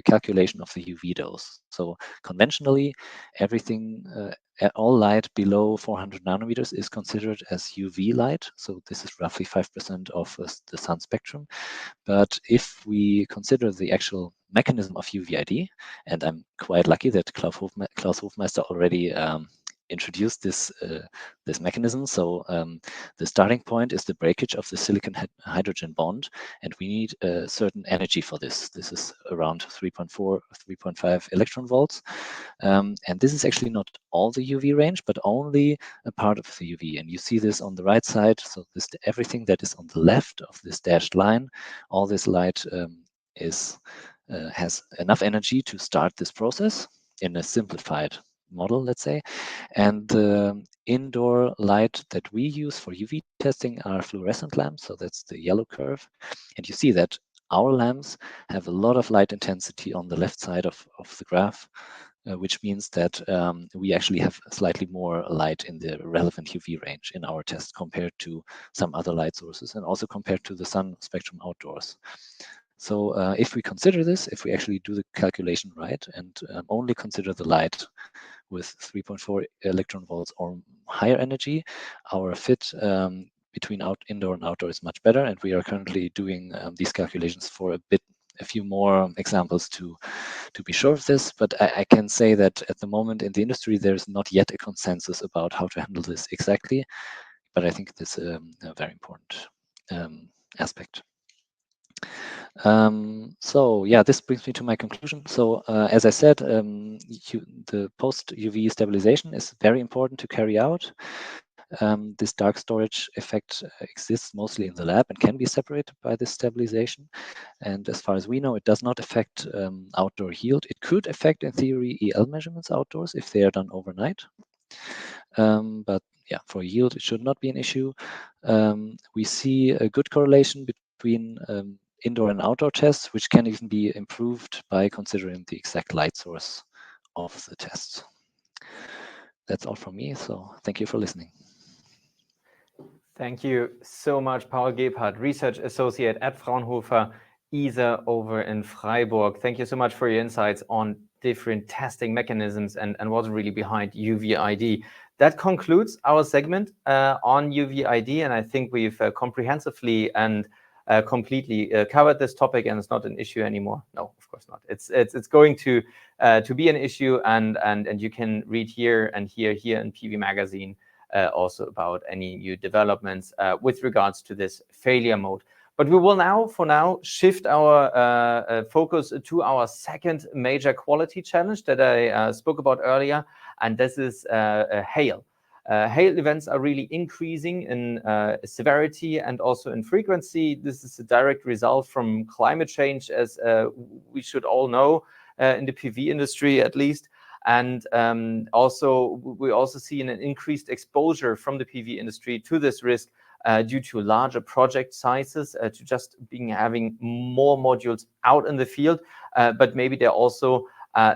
calculation of the UV dose. So conventionally, everything, all light below 400 nanometers is considered as UV light. So this is roughly 5% of the sun spectrum. But if we consider the actual mechanism of UVID, and I'm quite lucky that Klaus Hofmeister already introduced this mechanism. So the starting point is the breakage of the silicon hydrogen bond, and we need a certain energy for this. This is around 3.4, 3.5 electron volts, and this is actually not all the UV range, but only a part of the UV. And you see this on the right side. So this everything that is on the left of this dashed line, all this light has enough energy to start this process in a simplified model, let's say. And the indoor light that we use for UV testing are fluorescent lamps. So that's the yellow curve. And you see that our lamps have a lot of light intensity on the left side of the graph, which means that we actually have slightly more light in the relevant UV range in our test compared to some other light sources, and also compared to the sun spectrum outdoors. So if we consider this, if we actually do the calculation right and only consider the light with 3.4 electron volts or higher energy, our fit between indoor and outdoor is much better. And we are currently doing these calculations for a few more examples to be sure of this. But I can say that at the moment in the industry, there's not yet a consensus about how to handle this exactly. But I think this is a very important aspect. So yeah, this brings me to my conclusion. So as I said, the post-UV stabilization is very important to carry out. This dark storage effect exists mostly in the lab and can be separated by this stabilization. And as far as we know, it does not affect outdoor yield. It could affect, in theory, EL measurements outdoors if they are done overnight. But yeah, for yield, it should not be an issue. We see a good correlation between indoor and outdoor tests, which can even be improved by considering the exact light source of the tests. That's all from me. So thank you for listening. Thank you so much, Paul Gebhardt, Research Associate at Fraunhofer ISA over in Freiburg. Thank you so much for your insights on different testing mechanisms and what's really behind UVID. That concludes our segment on UVID, and I think we've comprehensively and completely covered this topic, and it's not an issue anymore. No, of course not. It's going to be an issue, and you can read here and here in PV Magazine also about any new developments with regards to this failure mode. But we will now, for now, shift our focus to our second major quality challenge that I spoke about earlier, and this is hail. Hail events are really increasing in severity and also in frequency. This is a direct result from climate change, as we should all know in the PV industry at least. And we also see an increased exposure from the PV industry to this risk due to larger project sizes, to just having more modules out in the field. But maybe there are also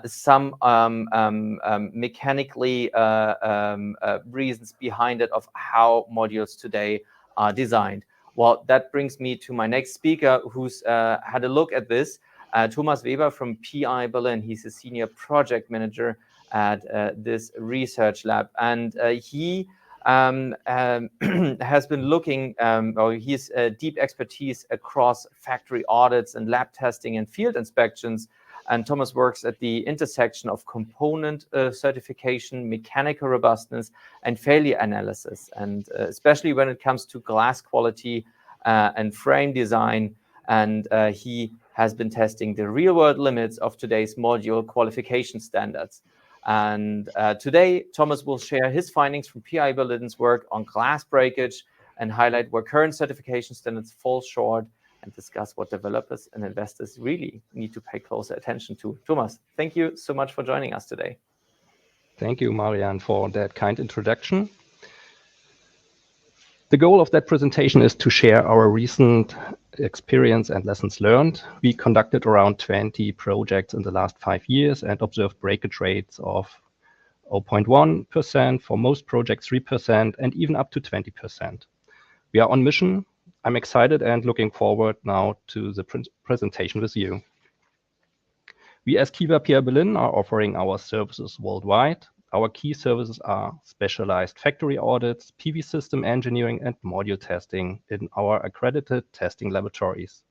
some mechanically reasons behind it of how modules today are designed. Well, that brings me to my next speaker, who's had a look at this. Thomas Weber from PI Berlin. He's a senior project manager at this research lab, and he has been looking, or he has deep expertise across factory audits and lab testing and field inspections. And Thomas works at the intersection of component certification, mechanical robustness, and failure analysis, and especially when it comes to glass quality and frame design. And he has been testing the real-world limits of today's module qualification standards. And today, Thomas will share his findings from PI Berlin's work on glass breakage and highlight where current certification standards fall short and discuss what developers and investors really need to pay closer attention to. Thomas, thank you so much for joining us today. Thank you, Marian, for that kind introduction. The goal of that presentation is to share our recent experience and lessons learned. We conducted around 20 projects in the last 5 years and observed breakage rates of 0.1%, for most projects 3%, and even up to 20%. We are on mission. I'm excited and looking forward now to the presentation with you. We as Kiva PR Berlin are offering our services worldwide. Our key services are specialized factory audits, PV system engineering, and module testing in our accredited testing laboratories.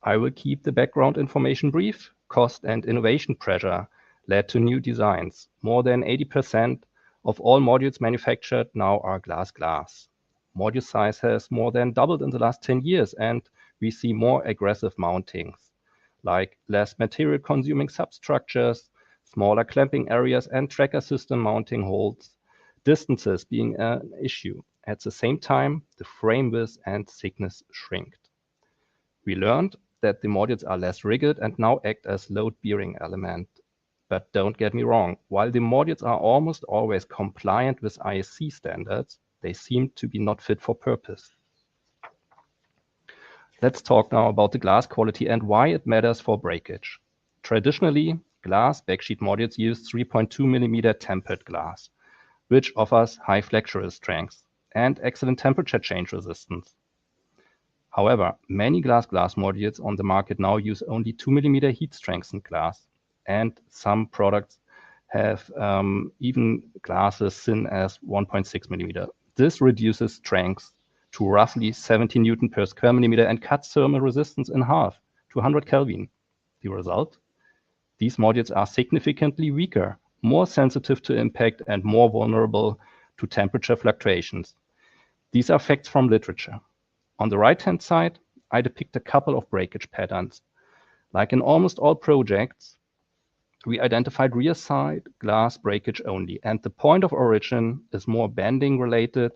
I will keep the background information brief. Cost and innovation pressure led to new designs. More than 80% of all modules manufactured now are glass. Module size has more than doubled in the last 10 years, and we see more aggressive mountings, like less material consuming substructures, smaller clamping areas, and tracker system mounting holes, distances being an issue. At the same time, the frame width and thickness shrinked. We learned that the modules are less rigid and now act as load-bearing element. But don't get me wrong, while the modules are almost always compliant with ISC standards, they seem to be not fit for purpose. Let's talk now about the glass quality and why it matters for breakage. Traditionally, glass backsheet modules use 3.2 mm tempered glass, which offers high flexural strength and excellent temperature change resistance. However, many glass modules on the market now use only 2 mm heat strengthened glass, and some products have even glasses thin as 1.6 mm. This reduces strength to roughly 70 Newton per square millimeter and cuts thermal resistance in half to 100 Kelvin. The result? These modules are significantly weaker, more sensitive to impact, and more vulnerable to temperature fluctuations. These are facts from literature. On the right-hand side, I depict a couple of breakage patterns. Like in almost all projects, we identified rear side glass breakage only, and the point of origin is more bending related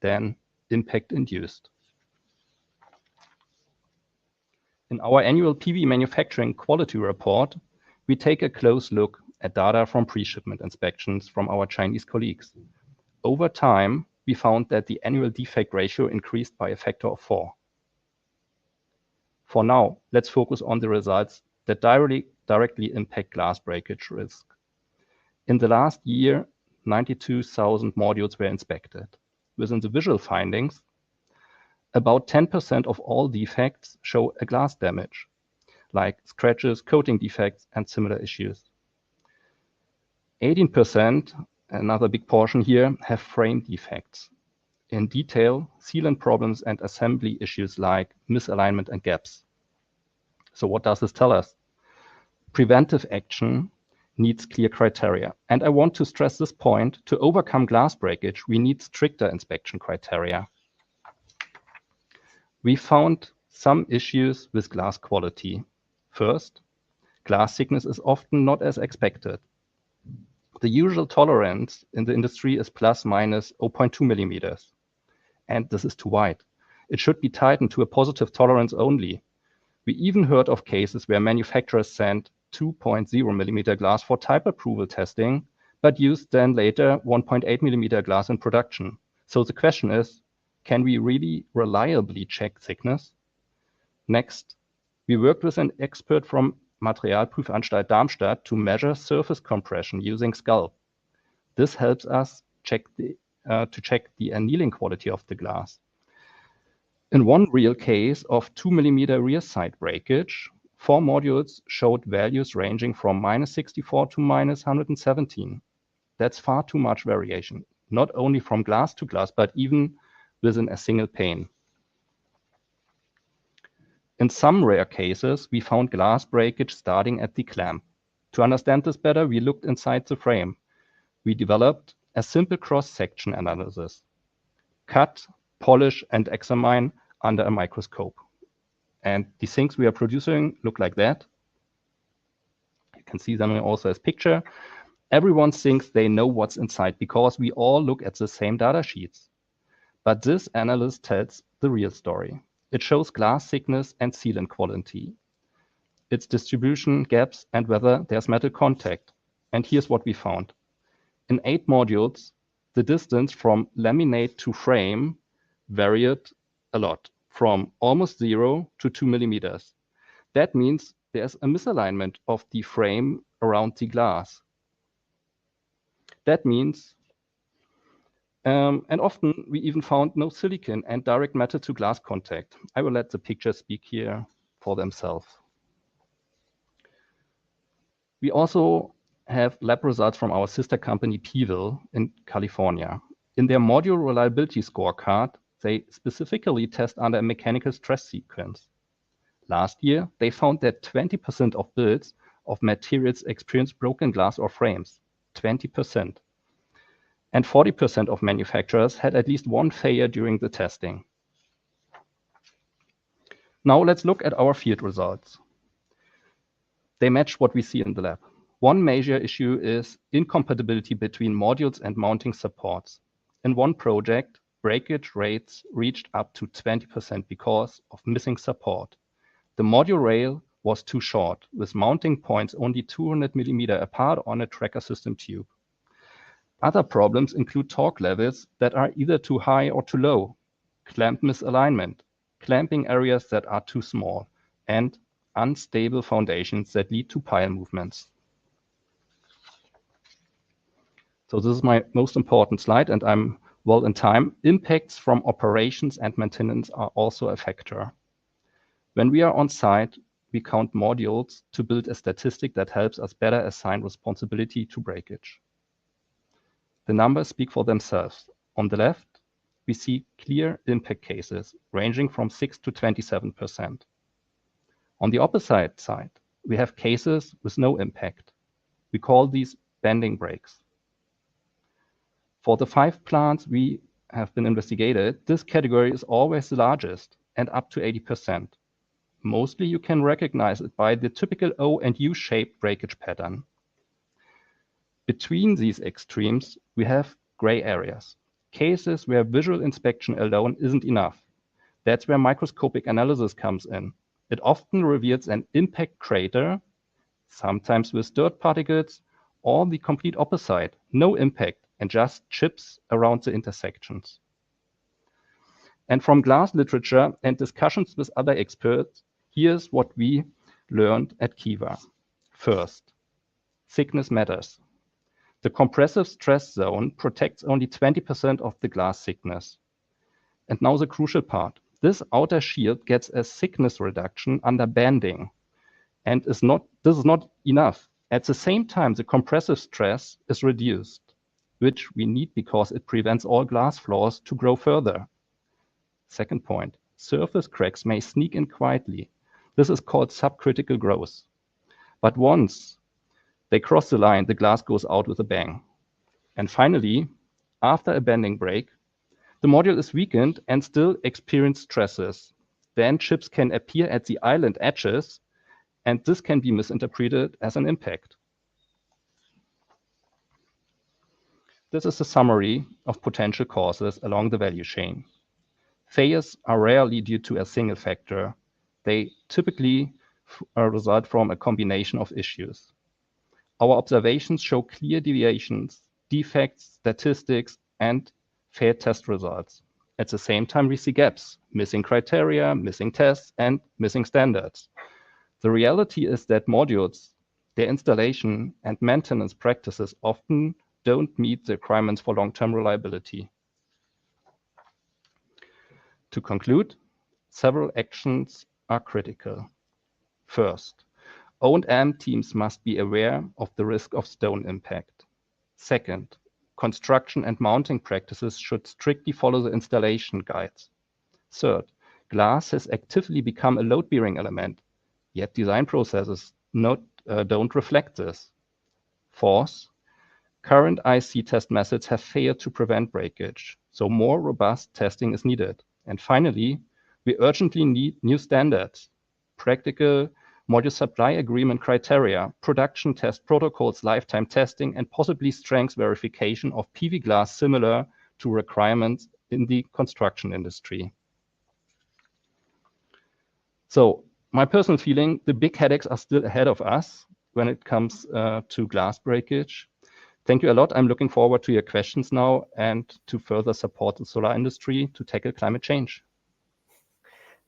than impact induced. In our annual PV manufacturing quality report, we take a close look at data from pre-shipment inspections from our Chinese colleagues. Over time, we found that the annual defect ratio increased by a factor of 4. For now, let's focus on the results that directly impact glass breakage risk. In the last year, 92,000 modules were inspected. Within the visual findings, about 10% of all defects show a glass damage, like scratches, coating defects, and similar issues. 18%, another big portion here, have frame defects. In detail, sealant problems and assembly issues like misalignment and gaps. So what does this tell us? Preventive action needs clear criteria. And I want to stress this point: to overcome glass breakage, we need stricter inspection criteria. We found some issues with glass quality. First, glass thickness is often not as expected. The usual tolerance in the industry is plus minus 0.2 millimeters. And this is too wide. It should be tightened to a positive tolerance only. We even heard of cases where manufacturers sent 2.0 millimeter glass for type approval testing, but used then later 1.8 millimeter glass in production. So the question is, can we really reliably check thickness? Next, we worked with an expert from Materialprüfanstalt Darmstadt to measure surface compression using scalp. This helps us to check the annealing quality of the glass. In one real case of 2 millimeter rear side breakage, 4 modules showed values ranging from -64 to -117. That's far too much variation, not only from glass to glass, but even within a single pane. In some rare cases, we found glass breakage starting at the clamp. To understand this better, we looked inside the frame. We developed a simple cross-section analysis. Cut, polish, and examine under a microscope. And the things we are producing look like that. You can see them also as picture. Everyone thinks they know what's inside because we all look at the same data sheets. But this analysis tells the real story. It shows glass thickness and sealant quality, its distribution, gaps, and whether there's metal contact. And here's what we found. In 8 modules, the distance from laminate to frame varied a lot, from almost 0 to 2 millimeters. That means there's a misalignment of the frame around the glass. That means, and often we even found no silicon and direct metal to glass contact. I will let the pictures speak here for themselves. We also have lab results from our sister company Pewell in California. In their module reliability scorecard, they specifically test under a mechanical stress sequence. Last year, they found that 20% of builds of materials experienced broken glass or frames, 20%. And 40% of manufacturers had at least one failure during the testing. Now let's look at our field results. They match what we see in the lab. One major issue is incompatibility between modules and mounting supports. In one project, breakage rates reached up to 20% because of missing support. The module rail was too short, with mounting points only 200 millimeter apart on a tracker system tube. Other problems include torque levels that are either too high or too low, clamp misalignment, clamping areas that are too small, and unstable foundations that lead to pile movements. So this is my most important slide, and I'm well in time. Impacts from operations and maintenance are also a factor. When we are on site, we count modules to build a statistic that helps us better assign responsibility to breakage. The numbers speak for themselves. On the left, we see clear impact cases ranging from 6 to 27%. On the opposite side, we have cases with no impact. We call these bending breaks. For the 5 plants we have been investigated, this category is always the largest and up to 80%. Mostly you can recognize it by the typical O and U-shaped breakage pattern. Between these extremes, we have gray areas, cases where visual inspection alone isn't enough. That's where microscopic analysis comes in. It often reveals an impact crater, sometimes with dirt particles, or the complete opposite, no impact and just chips around the intersections. And from glass literature and discussions with other experts, here's what we learned at Kiva. First, thickness matters. The compressive stress zone protects only 20% of the glass thickness. And now the crucial part. This outer shield gets a thickness reduction under bending. And this is not enough. At the same time, the compressive stress is reduced, which we need because it prevents all glass flaws to grow further. Second point, surface cracks may sneak in quietly. This is called subcritical growth. But once they cross the line, the glass goes out with a bang. And finally, after a bending break, the module is weakened and still experiences stresses. Then chips can appear at the island edges, and this can be misinterpreted as an impact. This is a summary of potential causes along the value chain. Failures are rarely due to a single factor. They typically result from a combination of issues. Our observations show clear deviations, defects, statistics, and failed test results. At the same time, we see gaps, missing criteria, missing tests, and missing standards. The reality is that modules, their installation and maintenance practices often don't meet the requirements for long-term reliability. To conclude, several actions are critical. First, O&M teams must be aware of the risk of stone impact. Second, construction and mounting practices should strictly follow the installation guides. Third, glass has actively become a load-bearing element, yet design processes don't reflect this. Fourth, current IC test methods have failed to prevent breakage, so more robust testing is needed. And finally, we urgently need new standards, practical module supply agreement criteria, production test protocols, lifetime testing, and possibly strength verification of PV glass similar to requirements in the construction industry. So my personal feeling, the big headaches are still ahead of us when it comes to glass breakage. Thank you a lot. I'm looking forward to your questions now and to further support the solar industry to tackle climate change.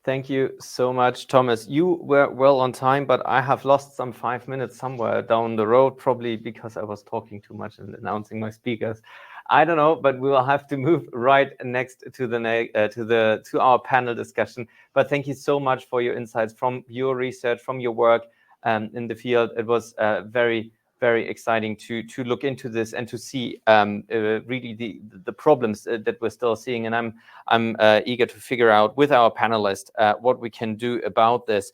Thank you so much, Thomas. You were well on time, but I have lost some 5 minutes somewhere down the road, probably because I was talking too much and announcing my speakers. I don't know, but we will have to move right next to our panel discussion. But thank you so much for your insights from your research, from your work in the field. It was very exciting to look into this and to see really the problems that we're still seeing. And I'm eager to figure out with our panelists what we can do about this.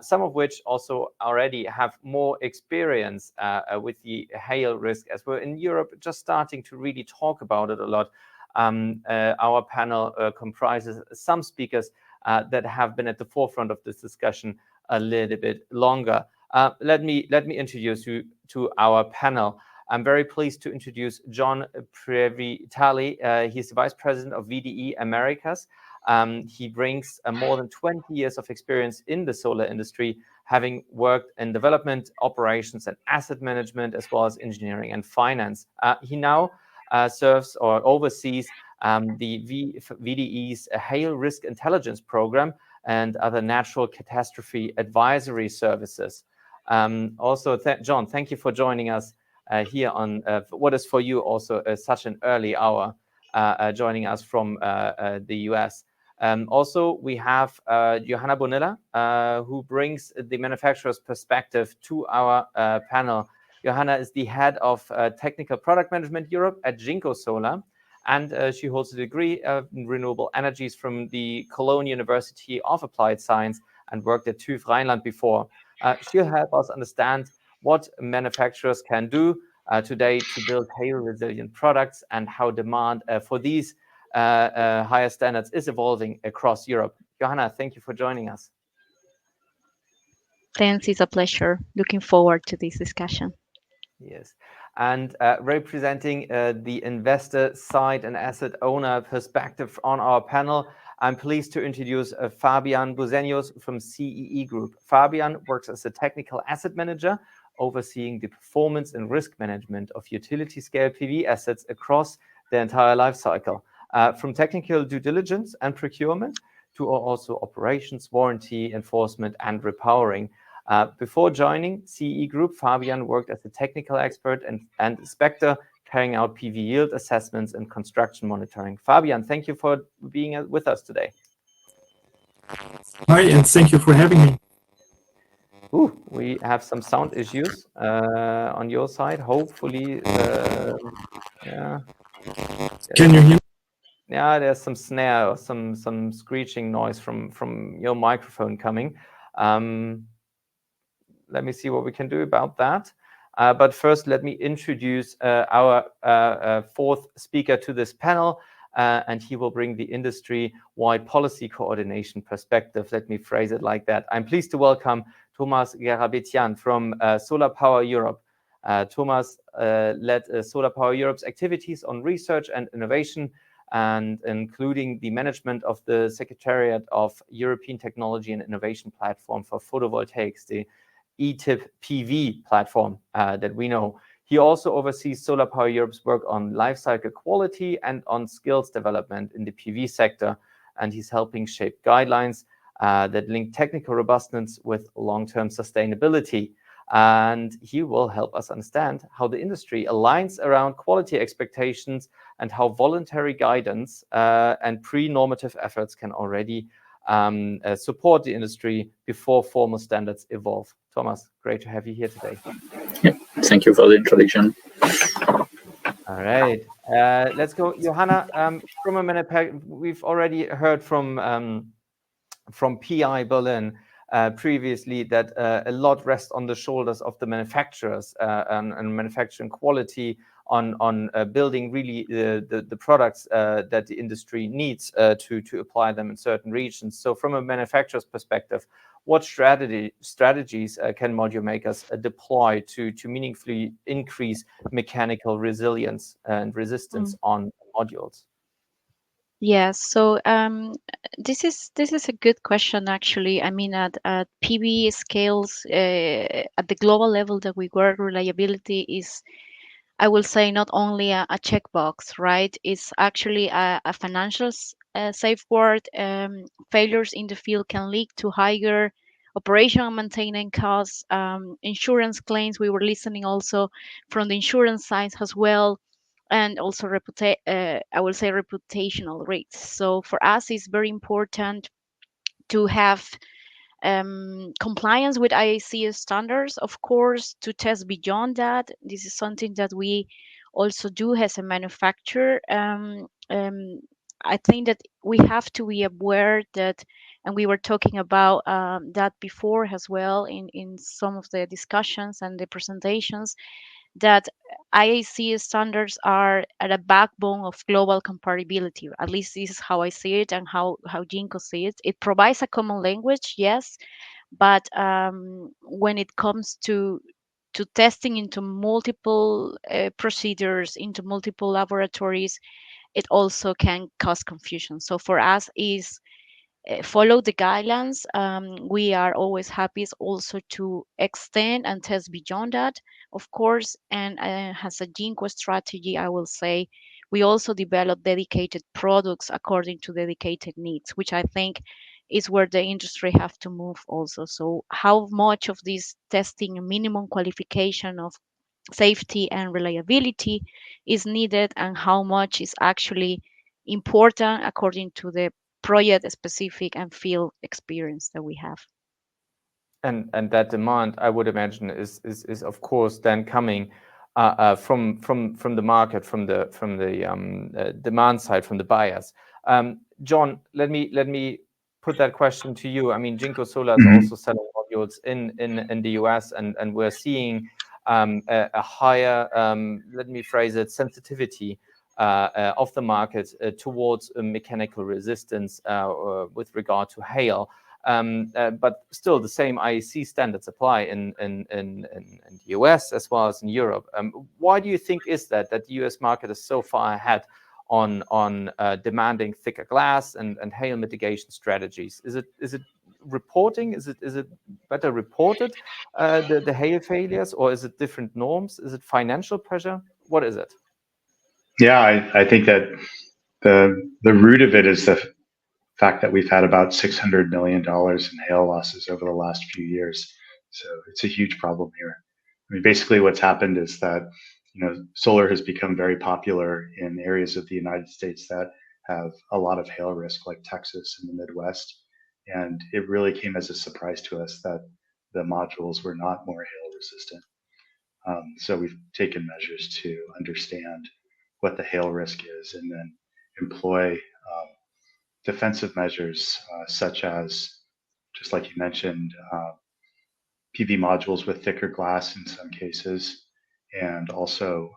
Some of which also already have more experience with the hail risk, as we're in Europe just starting to really talk about it a lot. Our panel comprises some speakers that have been at the forefront of this discussion a little bit longer. Let me introduce you to our panel. I'm very pleased to introduce John Previtali. He's the Vice President of VDE Americas. He brings more than 20 years of experience in the solar industry, having worked in development, operations, and asset management, as well as engineering and finance. He now serves or oversees the VDE's Hail Risk Intelligence Program and other natural catastrophe advisory services. Also, John, thank you for joining us here on what is for you also such an early hour, joining us from the US. Also, we have Johanna Bonilla, who brings the manufacturer's perspective to our panel. Johanna is the head of Technical Product Management Europe at Jinko Solar, and she holds a degree in renewable energies from the Cologne University of Applied Science and worked at TÜV Rheinland before. She'll help us understand what manufacturers can do today to build hail-resilient products and how demand for these higher standards is evolving across Europe. Johanna, thank you for joining us. Thanks, it's a pleasure. Looking forward to this discussion. Yes, and representing the investor side and asset owner perspective on our panel, I'm pleased to introduce Fabian Buseños from CEE Group. Fabian works as a technical asset manager, overseeing the performance and risk management of utility-scale PV assets across the entire life cycle, from technical due diligence and procurement to also operations, warranty, enforcement, and repowering. Before joining CEE Group, Fabian worked as a technical expert and inspector, carrying out PV yield assessments and construction monitoring. Fabian, thank you for being with us today. Hi, and thank you for having me. Ooh, we have some sound issues on your side. Hopefully, yeah. Can you hear me? Yeah, there's some snare or some screeching noise from your microphone coming. Let me see what we can do about that. But first, let me introduce our fourth speaker to this panel, and he will bring the industry-wide policy coordination perspective. Let me phrase it like that. I'm pleased to welcome Thomas Garabetian from Solar Power Europe. Thomas led Solar Power Europe's activities on research and innovation, and including the management of the Secretariat of European Technology and Innovation Platform for Photovoltaics, the ETIP PV platform that we know. He also oversees Solar Power Europe's work on lifecycle quality and on skills development in the PV sector, and he's helping shape guidelines that link technical robustness with long-term sustainability. And he will help us understand how the industry aligns around quality expectations and how voluntary guidance and pre-normative efforts can already support the industry before formal standards evolve. Thomas, great to have you here today. Yeah, thank you for the introduction. All right, let's go, Johanna. From a minute, we've already heard from PI Berlin previously that a lot rests on the shoulders of the manufacturers and manufacturing quality on building really the products that the industry needs to apply them in certain regions. So from a manufacturer's perspective, what strategies can module makers deploy to meaningfully increase mechanical resilience and resistance on modules? Yes, so this is a good question actually. I mean, at PV scales, at the global level that we work, reliability is, I will say, not only a checkbox, right? It's actually a financial safeguard. Failures in the field can lead to higher operational and maintenance costs, insurance claims. We were listening also from the insurance side as well, and also I will say reputational risks. So for us, it's very important to have compliance with IAC standards, of course, to test beyond that. This is something that we also do as a manufacturer. I think that we have to be aware that, and we were talking about that before as well in some of the discussions and the presentations, that IAC standards are at a backbone of global comparability. At least this is how I see it and how Jinko sees it. It provides a common language, yes, but when it comes to testing into multiple procedures, into multiple laboratories, it also can cause confusion. So for us is follow the guidelines. We are always happy also to extend and test beyond that, of course. And as a Jinko strategy, I will say we also develop dedicated products according to dedicated needs, which I think is where the industry have to move also. So how much of this testing and minimum qualification of safety and reliability is needed, and how much is actually important according to the project specific and field experience that we have. And that demand, I would imagine, is of course then coming from the market, from the demand side, from the buyers. John, let me put that question to you. I mean, Jinko Solar is also selling modules in the US, and we're seeing a higher, let me phrase it, sensitivity of the market towards mechanical resistance with regard to hail. But still, the same IEC standards apply in the US as well as in Europe. Why do you think is that the US market is so far ahead on demanding thicker glass and hail mitigation strategies? Is it reporting? Is it better reported, the hail failures, or is it different norms? Is it financial pressure? What is it? Yeah, I think that the root of it is the fact that we've had about $600 million in hail losses over the last few years. So it's a huge problem here. I mean, basically what's happened is that, solar has become very popular in areas of the United States that have a lot of hail risk, like Texas and the Midwest. And it really came as a surprise to us that the modules were not more hail resistant. So we've taken measures to understand what the hail risk is and then employ defensive measures such as, just like you mentioned, PV modules with thicker glass in some cases, and also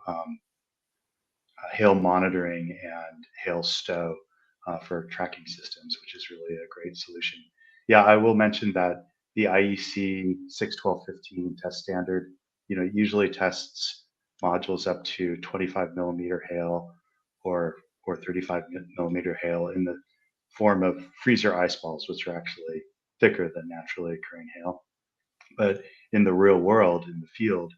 hail monitoring and hail stow for tracking systems, which is really a great solution. Yeah, I will mention that the IEC 61215 test standard, usually tests modules up to 25 millimeter hail or 35 millimeter hail in the form of freezer ice balls, which are actually thicker than naturally occurring hail. But in the real world, in the field,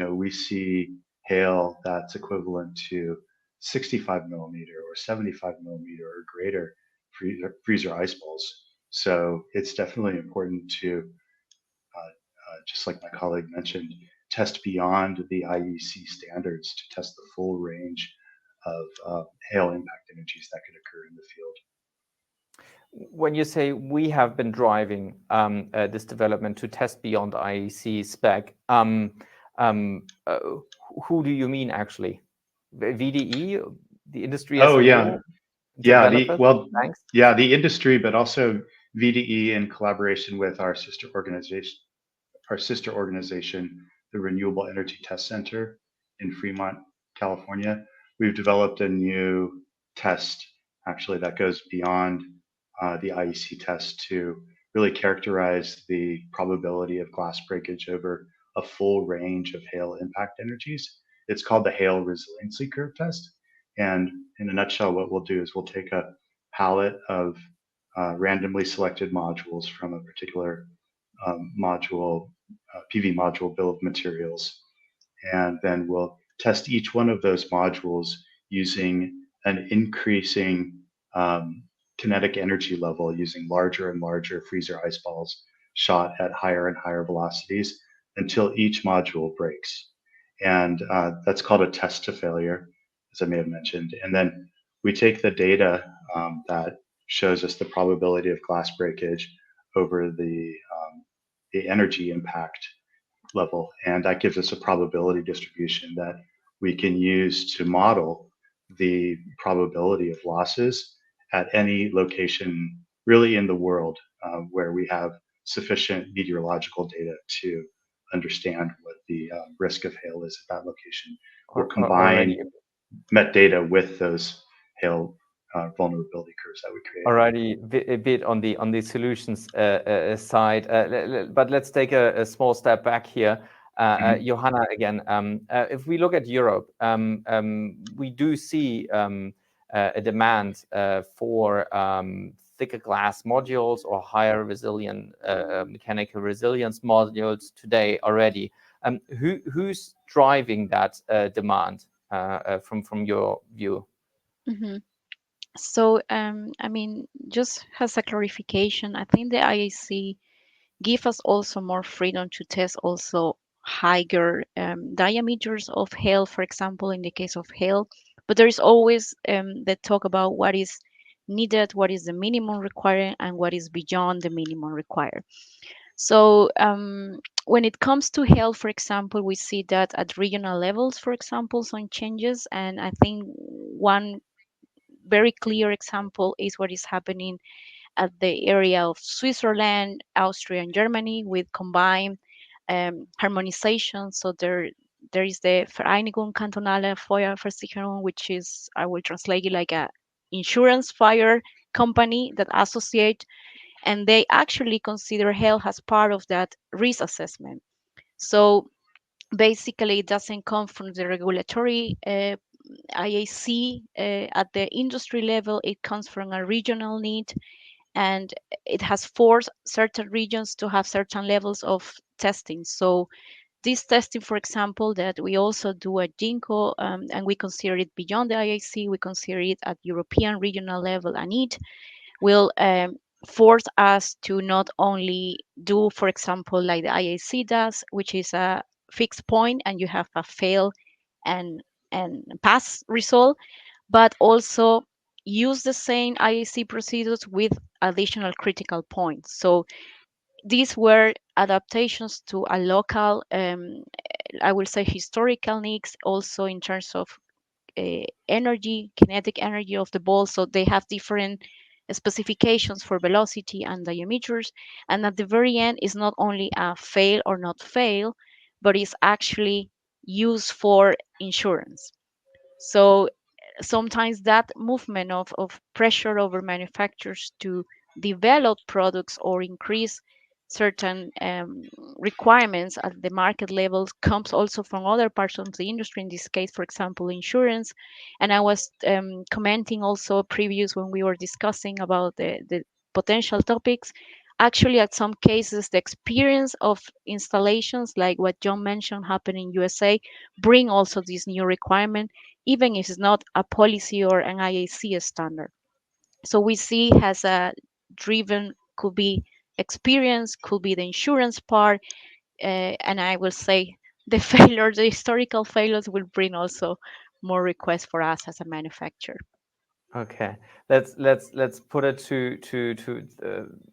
we see hail that's equivalent to 65 millimeter or 75 millimeter or greater freezer ice balls. So it's definitely important to, just like my colleague mentioned, test beyond the IEC standards to test the full range of hail impact energies that could occur in the field. When you say we have been driving this development to test beyond IEC spec, who do you mean actually? VDE, the industry as a whole? The industry, but also VDE in collaboration with our sister organization, the Renewable Energy Test Center in Fremont, California. We've developed a new test actually that goes beyond the IEC test to really characterize the probability of glass breakage over a full range of hail impact energies. It's called the Hail Resiliency Curve Test. And in a nutshell, what we'll do is we'll take a palette of randomly selected modules from a particular module, PV module bill of materials. And then we'll test each one of those modules using an increasing kinetic energy level, using larger and larger freezer ice balls shot at higher and higher velocities until each module breaks. And that's called a test to failure, as I may have mentioned. And then we take the data that shows us the probability of glass breakage over the energy impact level, and that gives us a probability distribution that we can use to model the probability of losses at any location really in the world where we have sufficient meteorological data to understand what the risk of hail is at that location. We'll combine met data with those hail vulnerability curves that we create. Already a bit on the solutions side, but let's take a small step back here. Johanna, again, if we look at Europe, we do see a demand for thicker glass modules or higher resilient mechanical resilience modules today already. Who's driving that demand from your view? Mm-hmm. So, I mean, just as a clarification, I think the IAC give us also more freedom to test also higher diameters of hail, for example, in the case of hail. But there is always the talk about what is needed, what is the minimum required, and what is beyond the minimum required. So when it comes to hail, for example, we see that at regional levels, for example, some changes. And I think one very clear example is what is happening at the area of Switzerland, Austria, and Germany with combined harmonization. So there is the Vereinigung Kantonale Feuerversicherung, which is, I will translate it like a insurance fire company that associate, and they actually consider hail as part of that risk assessment. So basically, it doesn't come from the regulatory IAC at the industry level. It comes from a regional need, and it has forced certain regions to have certain levels of testing. So this testing, for example, that we also do at GINCO, and we consider it beyond the IAC, we consider it at European regional level, and it will force us to not only do, for example, like the IAC does, which is a fixed point and you have a fail and pass result, but also use the same IAC procedures with additional critical points. So these were adaptations to a local, I will say, historical needs, also in terms of energy, kinetic energy of the ball. So they have different specifications for velocity and diameters. And at the very end, is not only a fail or not fail, but is actually used for insurance. So sometimes that movement of pressure over manufacturers to develop products or increase certain requirements at the market level comes also from other parts of the industry, in this case, for example, insurance. And I was commenting also previous when we were discussing about the potential topics. Actually, at some cases, the experience of installations like what John mentioned happen in USA bring also this new requirement, even if it's not a policy or an IAC standard. So we see has a driven, could be experience, could be the insurance part, and I will say the failures, the historical failures will bring also more requests for us as a manufacturer. Okay, let's put it to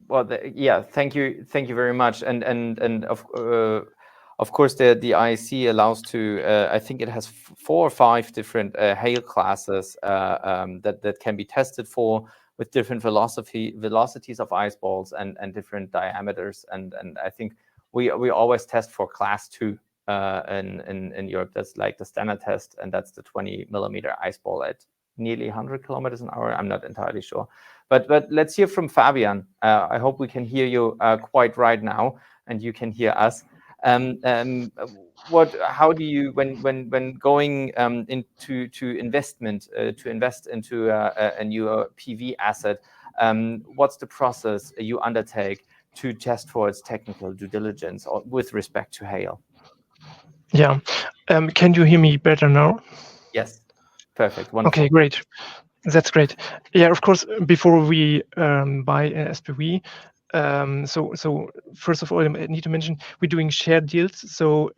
well, yeah. Thank you very much. And of course the IAC allows to I think it has 4 or 5 different hail classes that can be tested for, with different velocities of ice balls and different diameters. And I think we always test for class 2 in Europe. That's like the standard test, and that's the 20 millimeter ice ball at nearly 100 kilometers an hour. I'm not entirely sure, but let's hear from Fabian. I hope we can hear you quite right now, and you can hear us. How do you, when going into investment to invest into a new PV asset, what's the process you undertake to test for its technical due diligence or with respect to hail? Yeah. Can you hear me better now? Yes. Perfect. Wonderful. Okay, great. That's great. Yeah, of course, before we buy an SPV, so first of all, I need to mention we're doing share deals. So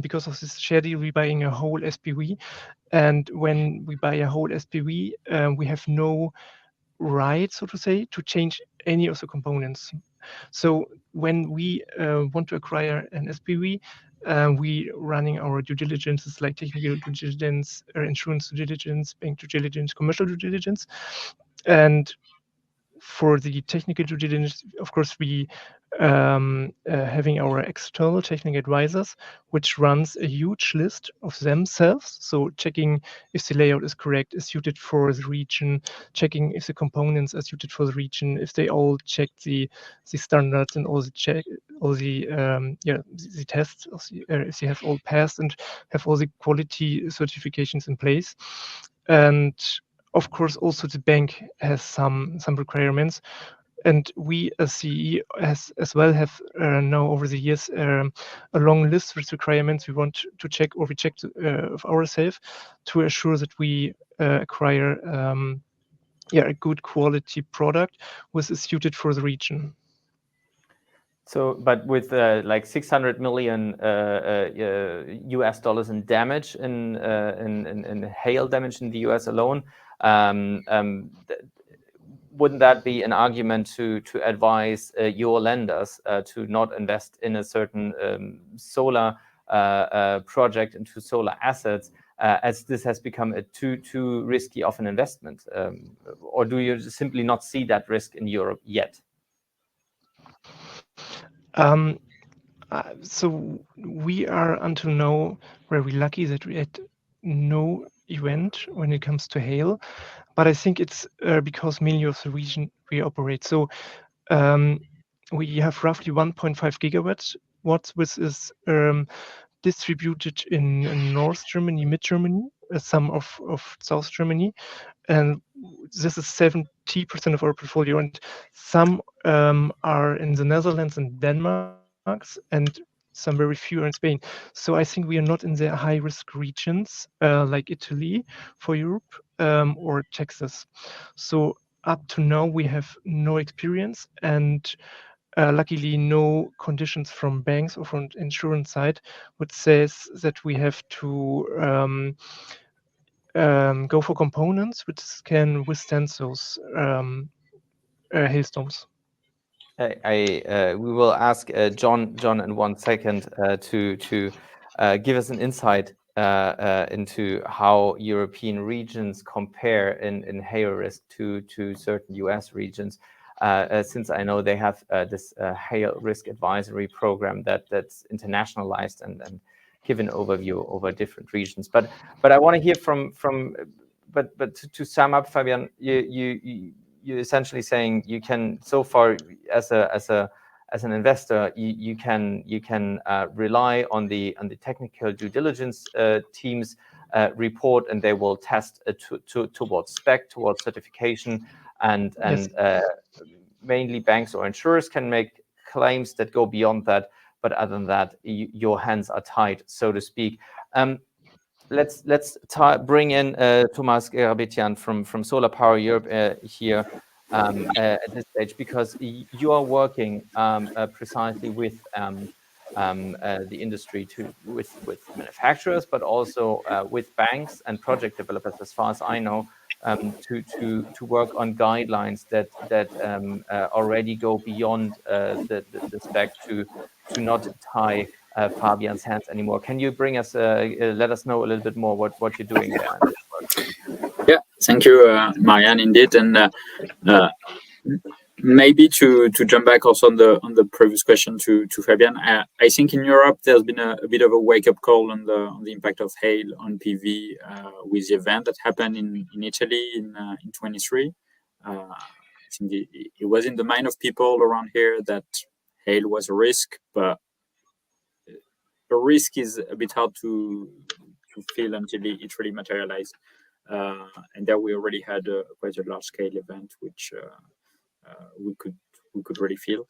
because of this share deal, we're buying a whole SPV. And when we buy a whole SPV, we have no right, so to say, to change any of the components. So when we want to acquire an SPV, we running our due diligences like technical due diligence, insurance due diligence, bank due diligence, commercial due diligence. And for the technical due diligence, of course, we having our external technical advisors, which runs a huge list of themselves. So checking if the layout is correct, is suited for the region, checking if the components are suited for the region, if they all check the standards and all the the tests, if they have all passed and have all the quality certifications in place. And of course, also the bank has some requirements, and we as CE as well have now over the years a long list with requirements we want to check or we check of ourselves to assure that we acquire a good quality product which is suited for the region. So, but with like 600 million US dollars in damage in hail damage in the US alone, wouldn't that be an argument to advise your lenders to not invest in a certain solar project into solar assets, as this has become a too risky of an investment? Or do you simply not see that risk in Europe yet? So we are until now very lucky that we had no event when it comes to hail, but I think it's because mainly of the region we operate. So we have roughly 1.5 gigawatts, which is distributed in North Germany, Mid Germany, some of South Germany, and this is 70% of our portfolio. And some are in the Netherlands and Denmark, and some very few are in Spain. So I think we are not in the high-risk regions like Italy for Europe or Texas. So up to now, we have no experience, and luckily no conditions from banks or from insurance side which says that we have to go for components which can withstand those hailstorms. We will ask John in 1 second to give us an insight into how European regions compare in hail risk to certain US regions, since I know they have this hail risk advisory program that's internationalized and give an overview over different regions. But I want to hear but to sum up, Fabian, you're essentially saying you can, so far as an investor, you can rely on the technical due diligence team's report, and they will test towards spec, towards certification, and Yes. Mainly banks or insurers can make claims that go beyond that. But other than that, your hands are tied, so to speak. Let's bring in Thomas Gerabetian from Solar Power Europe here at this stage, because you are working precisely with the industry with manufacturers, but also with banks and project developers, as far as I know, to work on guidelines that already go beyond the spec to not tie Fabian's hands anymore. Can you bring us, let us know a little bit more what you're doing there in this work? Yeah, thank you, Marianne, indeed. And maybe to jump back also on the previous question to Fabian, I think in Europe there's been a bit of a wake up call on the impact of hail on PV with the event that happened in Italy in 23. I think it was in the mind of people around here that hail was a risk, but the risk is a bit hard to feel until it really materialized. And there we already had quite a large scale event, which we could really feel.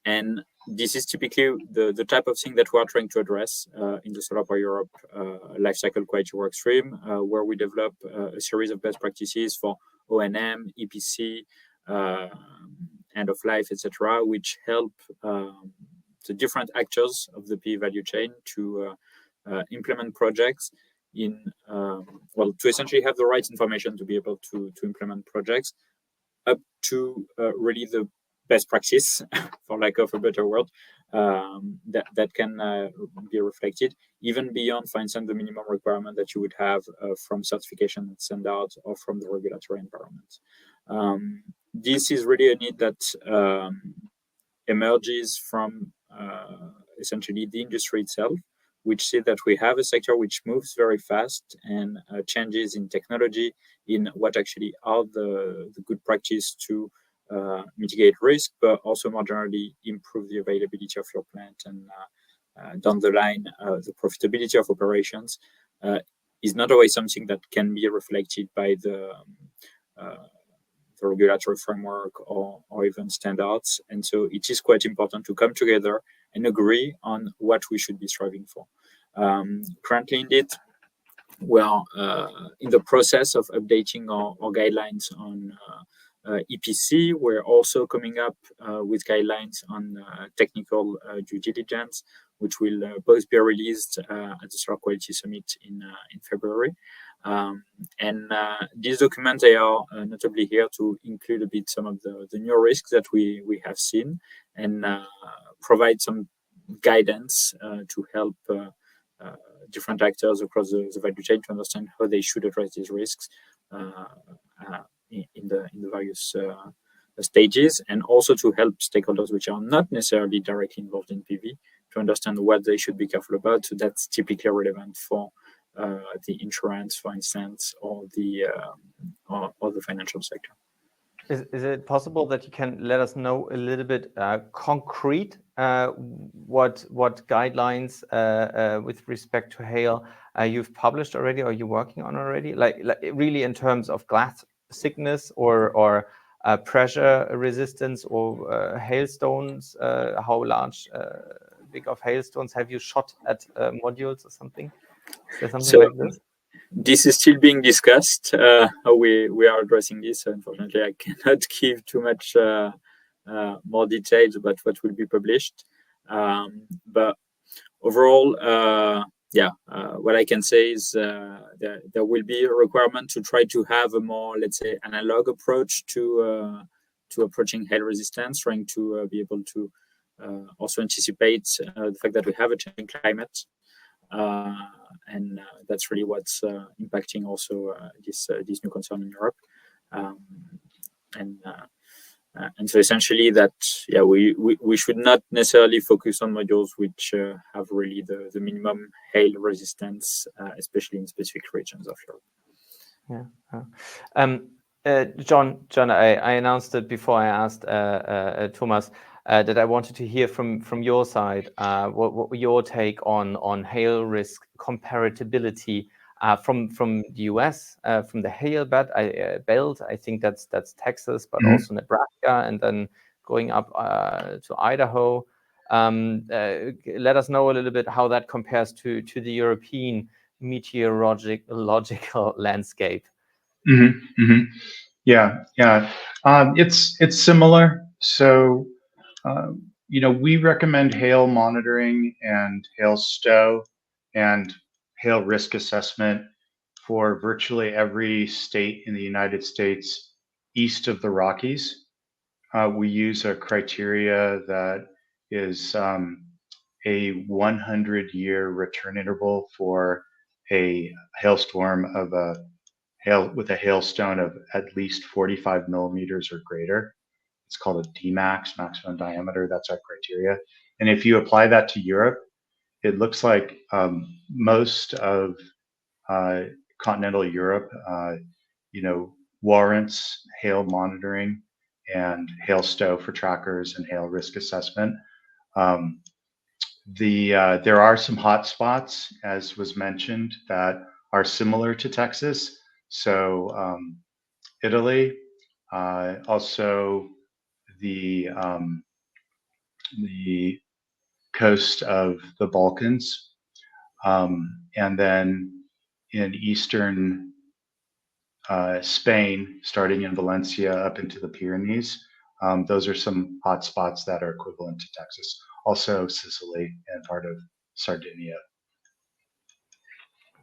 And this is typically the type of thing that we are trying to address in the Solar Power Europe lifecycle quality work stream, where we develop a series of best practices for O&M, EPC, end of life, etc., which help the different actors of the PV value chain to implement projects in to essentially have the right information to be able to implement projects up to really the best practice, for lack of a better word, that can be reflected even beyond, for instance, the minimum requirement that you would have from certification standards or from the regulatory environment. This is really a need that emerges from essentially the industry itself, which see that we have a sector which moves very fast and changes in technology, in what actually are the good practice to mitigate risk, but also more generally improve the availability of your plant and down the line, the profitability of operations is not always something that can be reflected by the regulatory framework or even standards. And so it is quite important to come together and agree on what we should be striving for. Currently, indeed, we are in the process of updating our guidelines on EPC. We're also coming up with guidelines on technical due diligence, which will both be released at the Solar Quality Summit in February. And these documents, they are notably here to include a bit some of the new risks that we have seen and provide some guidance to help different actors across the value chain to understand how they should address these risks in the various stages, and also to help stakeholders which are not necessarily directly involved in PV to understand what they should be careful about. So that's typically relevant for the insurance, for instance, or the financial sector. Is it possible that you can let us know a little bit concrete what guidelines with respect to hail you've published already, or you're working on already, like really in terms of glass thickness or pressure resistance or hailstones? How large, big of hailstones have you shot at modules or something? Is there something like this? This is still being discussed. How we are addressing this. Unfortunately, I cannot give too much more details about what will be published. But overall, what I can say is there will be a requirement to try to have a more, let's say, analog approach to approaching hail resistance, trying to be able to also anticipate the fact that we have a changing climate. And that's really what's impacting also this new concern in Europe. And so essentially that, we should not necessarily focus on modules which have really the minimum hail resistance, especially in specific regions of Europe. John, I announced it before I asked Thomas that I wanted to hear from your side what your take on hail risk comparability from the US, from the hail belt. I think that's Texas, but also Nebraska, and then going up to Idaho. Let us know a little bit how that compares to the European meteorological landscape. It's similar. So we recommend hail monitoring and hail stow and hail risk assessment for virtually every state in the United States east of the Rockies. We use a criteria that is a 100-year return interval for a hailstorm of with a hailstone of at least 45 millimeters or greater. It's called a DMAX, maximum diameter. That's our criteria. And if you apply that to Europe, it looks like most of continental Europe, warrants hail monitoring and hail stow for trackers and hail risk assessment. there are some hotspots, as was mentioned, that are similar to Texas. So Italy, also the coast of the Balkans, and then in eastern Spain, starting in Valencia up into the Pyrenees. Those are some hotspots that are equivalent to Texas. Also Sicily and part of Sardinia.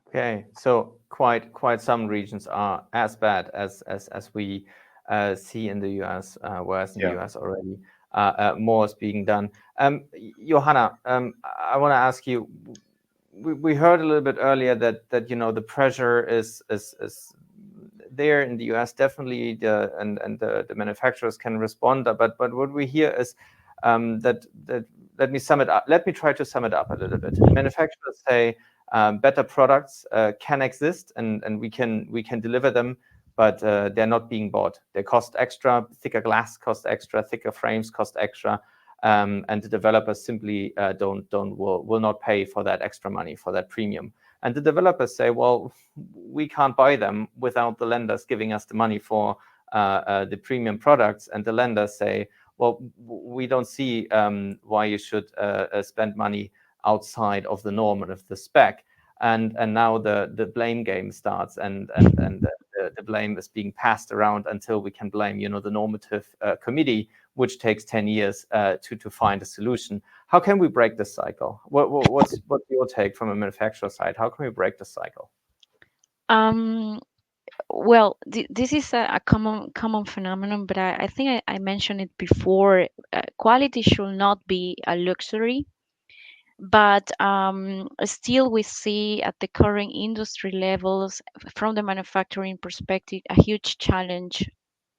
Okay, so quite some regions are as bad as we see in the US, whereas in the US already more is being done. Johanna, I want to ask you. We heard a little bit earlier that the pressure is there in the US definitely, and the manufacturers can respond. But what we hear is that let me sum it up. Let me try to sum it up a little bit. Manufacturers say better products can exist and we can deliver them, but they're not being bought. They cost extra. Thicker glass costs extra. Thicker frames cost extra. And the developers simply will not pay for that extra money, for that premium. And the developers say, well, we can't buy them without the lenders giving us the money for the premium products. And the lenders say, well, we don't see why you should spend money outside of the norm and of the spec. And now the blame game starts, and the blame is being passed around until we can blame the normative committee, which takes 10 years to find a solution. How can we break this cycle? What's your take from a manufacturer side? How can we break this cycle? Well, this is a common phenomenon, but I think I mentioned it before. Quality should not be a luxury, but still we see at the current industry levels, from the manufacturing perspective, a huge challenge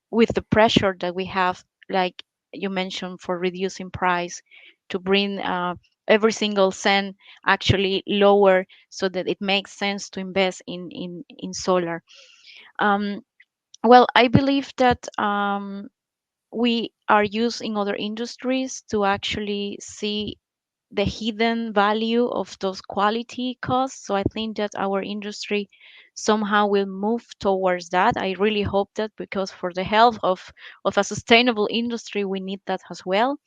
with the pressure that we have, like you mentioned, for reducing price, to bring every single cent actually lower so that it makes sense to invest in solar. Well, I believe that we are used in other industries to actually see the hidden value of those quality costs. So I think that our industry somehow will move towards that. I really hope that, because for the health of a sustainable industry, we need that as well.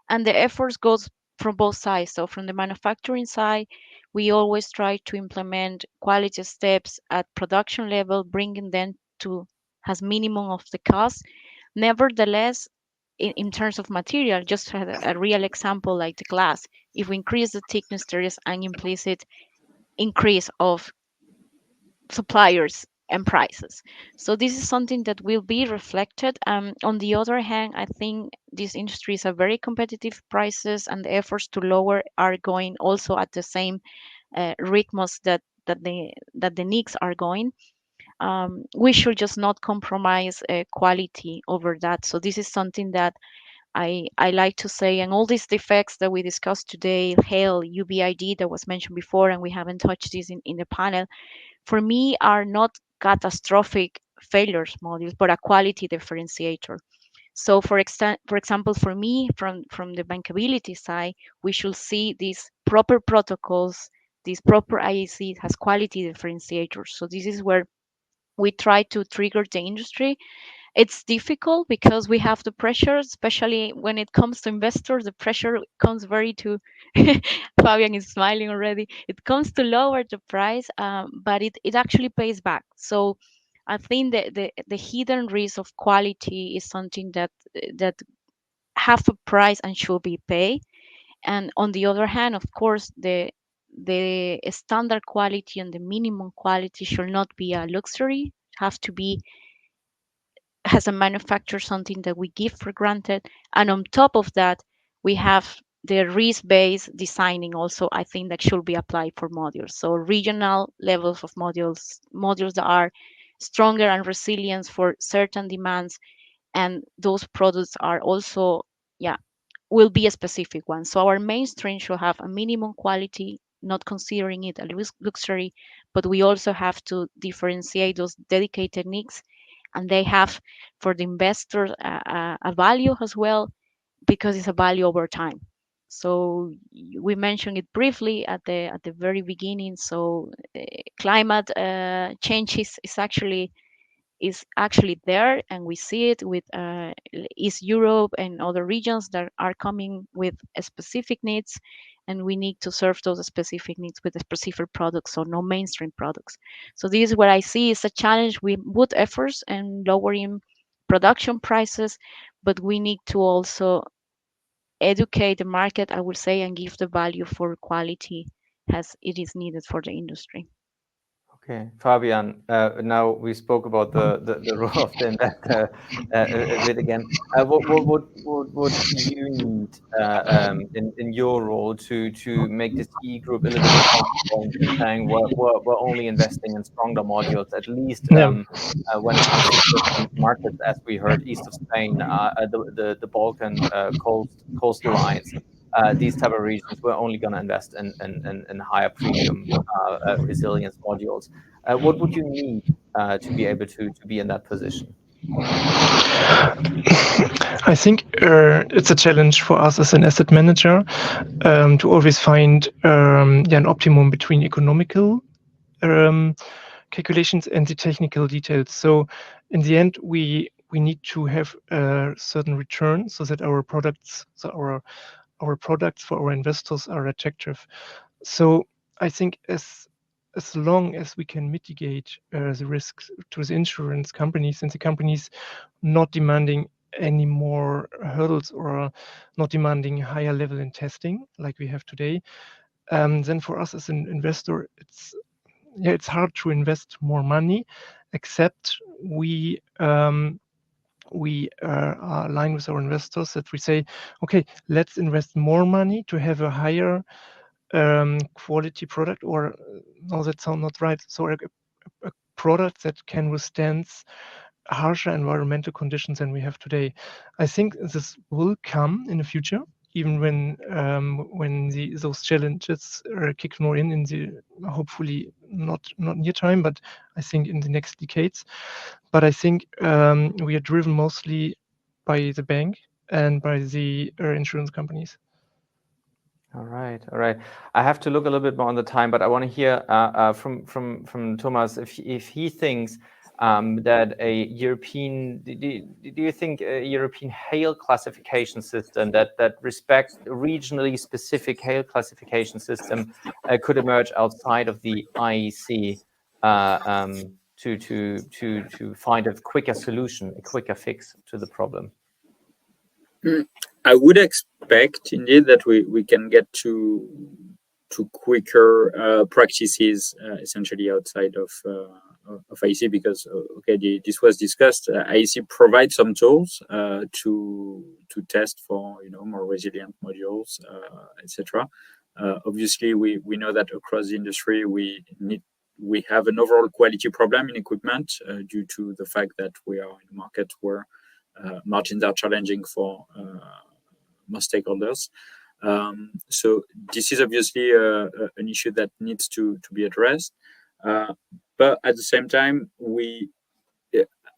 And the efforts goes from both sides. So from the manufacturing side, we always try to implement quality steps at production level, bringing them to as minimum of the cost. Nevertheless, in terms of material, just a real example like the glass, if we increase the thickness, there is an implicit increase of suppliers and prices. So this is something that will be reflected. On the other hand, I think these industries are very competitive prices, and the efforts to lower are going also at the same rhythms that the needs are going. We should just not compromise quality over that. So this is something that I like to say, and all these defects that we discussed today, hail, UVID that was mentioned before, and we haven't touched this in the panel, for me are not catastrophic failures modules, but a quality differentiator. So for example, for me, from the bankability side, we should see these proper protocols, these proper IACs as quality differentiators. So this is where we try to trigger the industry. It's difficult because we have the pressure, especially when it comes to investors. The pressure comes very to Fabian is smiling already. It comes to lower the price, but it actually pays back. So I think that the hidden risk of quality is something that have a price and should be paid. And on the other hand, of course, the standard quality and the minimum quality should not be a luxury, have to be, as a manufacturer, something that we give for granted. And on top of that, we have the risk-based designing also, I think, that should be applied for modules. So regional levels of modules that are stronger and resilient for certain demands, and those products are also, will be a specific one. So our mainstream should have a minimum quality, not considering it a luxury, but we also have to differentiate those dedicated needs, and they have for the investor a value as well, because it's a value over time. So we mentioned it briefly at the very beginning. So climate change is actually there, and we see it with East Europe and other regions that are coming with specific needs, and we need to serve those specific needs with specific products, so no mainstream products. So this is what I see is a challenge. We put efforts in lowering production prices, but we need to also educate the market, I would say, and give the value for quality as it is needed for the industry. Okay, Fabian, now we spoke about the role of the investor a bit again. What would you need in your role to make the CE group a little bit comfortable in saying we're only investing in stronger modules, at least when it comes to certain markets, as we heard, east of Spain, the Balkan coastal lines. These type of regions, we're only going to invest in higher premium resilience modules. What would you need to be able to be in that position? I think it's a challenge for us as an asset manager to always find an optimum between economical calculations and the technical details. So in the end, we need to have a certain return so that our products, our products for our investors are attractive. So I think as long as we can mitigate the risks to the insurance companies, and the companies not demanding any more hurdles or not demanding higher level in testing like we have today, then for us as an investor, it's hard to invest more money, except we are aligned with our investors that we say, okay, let's invest more money to have a higher quality product, or no, that sounds not right. So a product that can withstand harsher environmental conditions than we have today. I think this will come in the future, even when those challenges kick more in the hopefully not near time, but I think in the next decades. But I think we are driven mostly by the bank and by the insurance companies. All right. I have to look a little bit more on the time, but I want to hear from Thomas if he thinks that a European, do you think a European hail classification system that respects regionally specific hail classification system could emerge outside of the IEC to find a quicker solution, a quicker fix to the problem? I would expect indeed that we can get to quicker practices essentially outside of IEC, because this was discussed. IEC provides some tools to test for more resilient modules, etc. Obviously, we know that across the industry we have an overall quality problem in equipment due to the fact that we are in a market where margins are challenging for most stakeholders. So this is obviously an issue that needs to be addressed. But at the same time,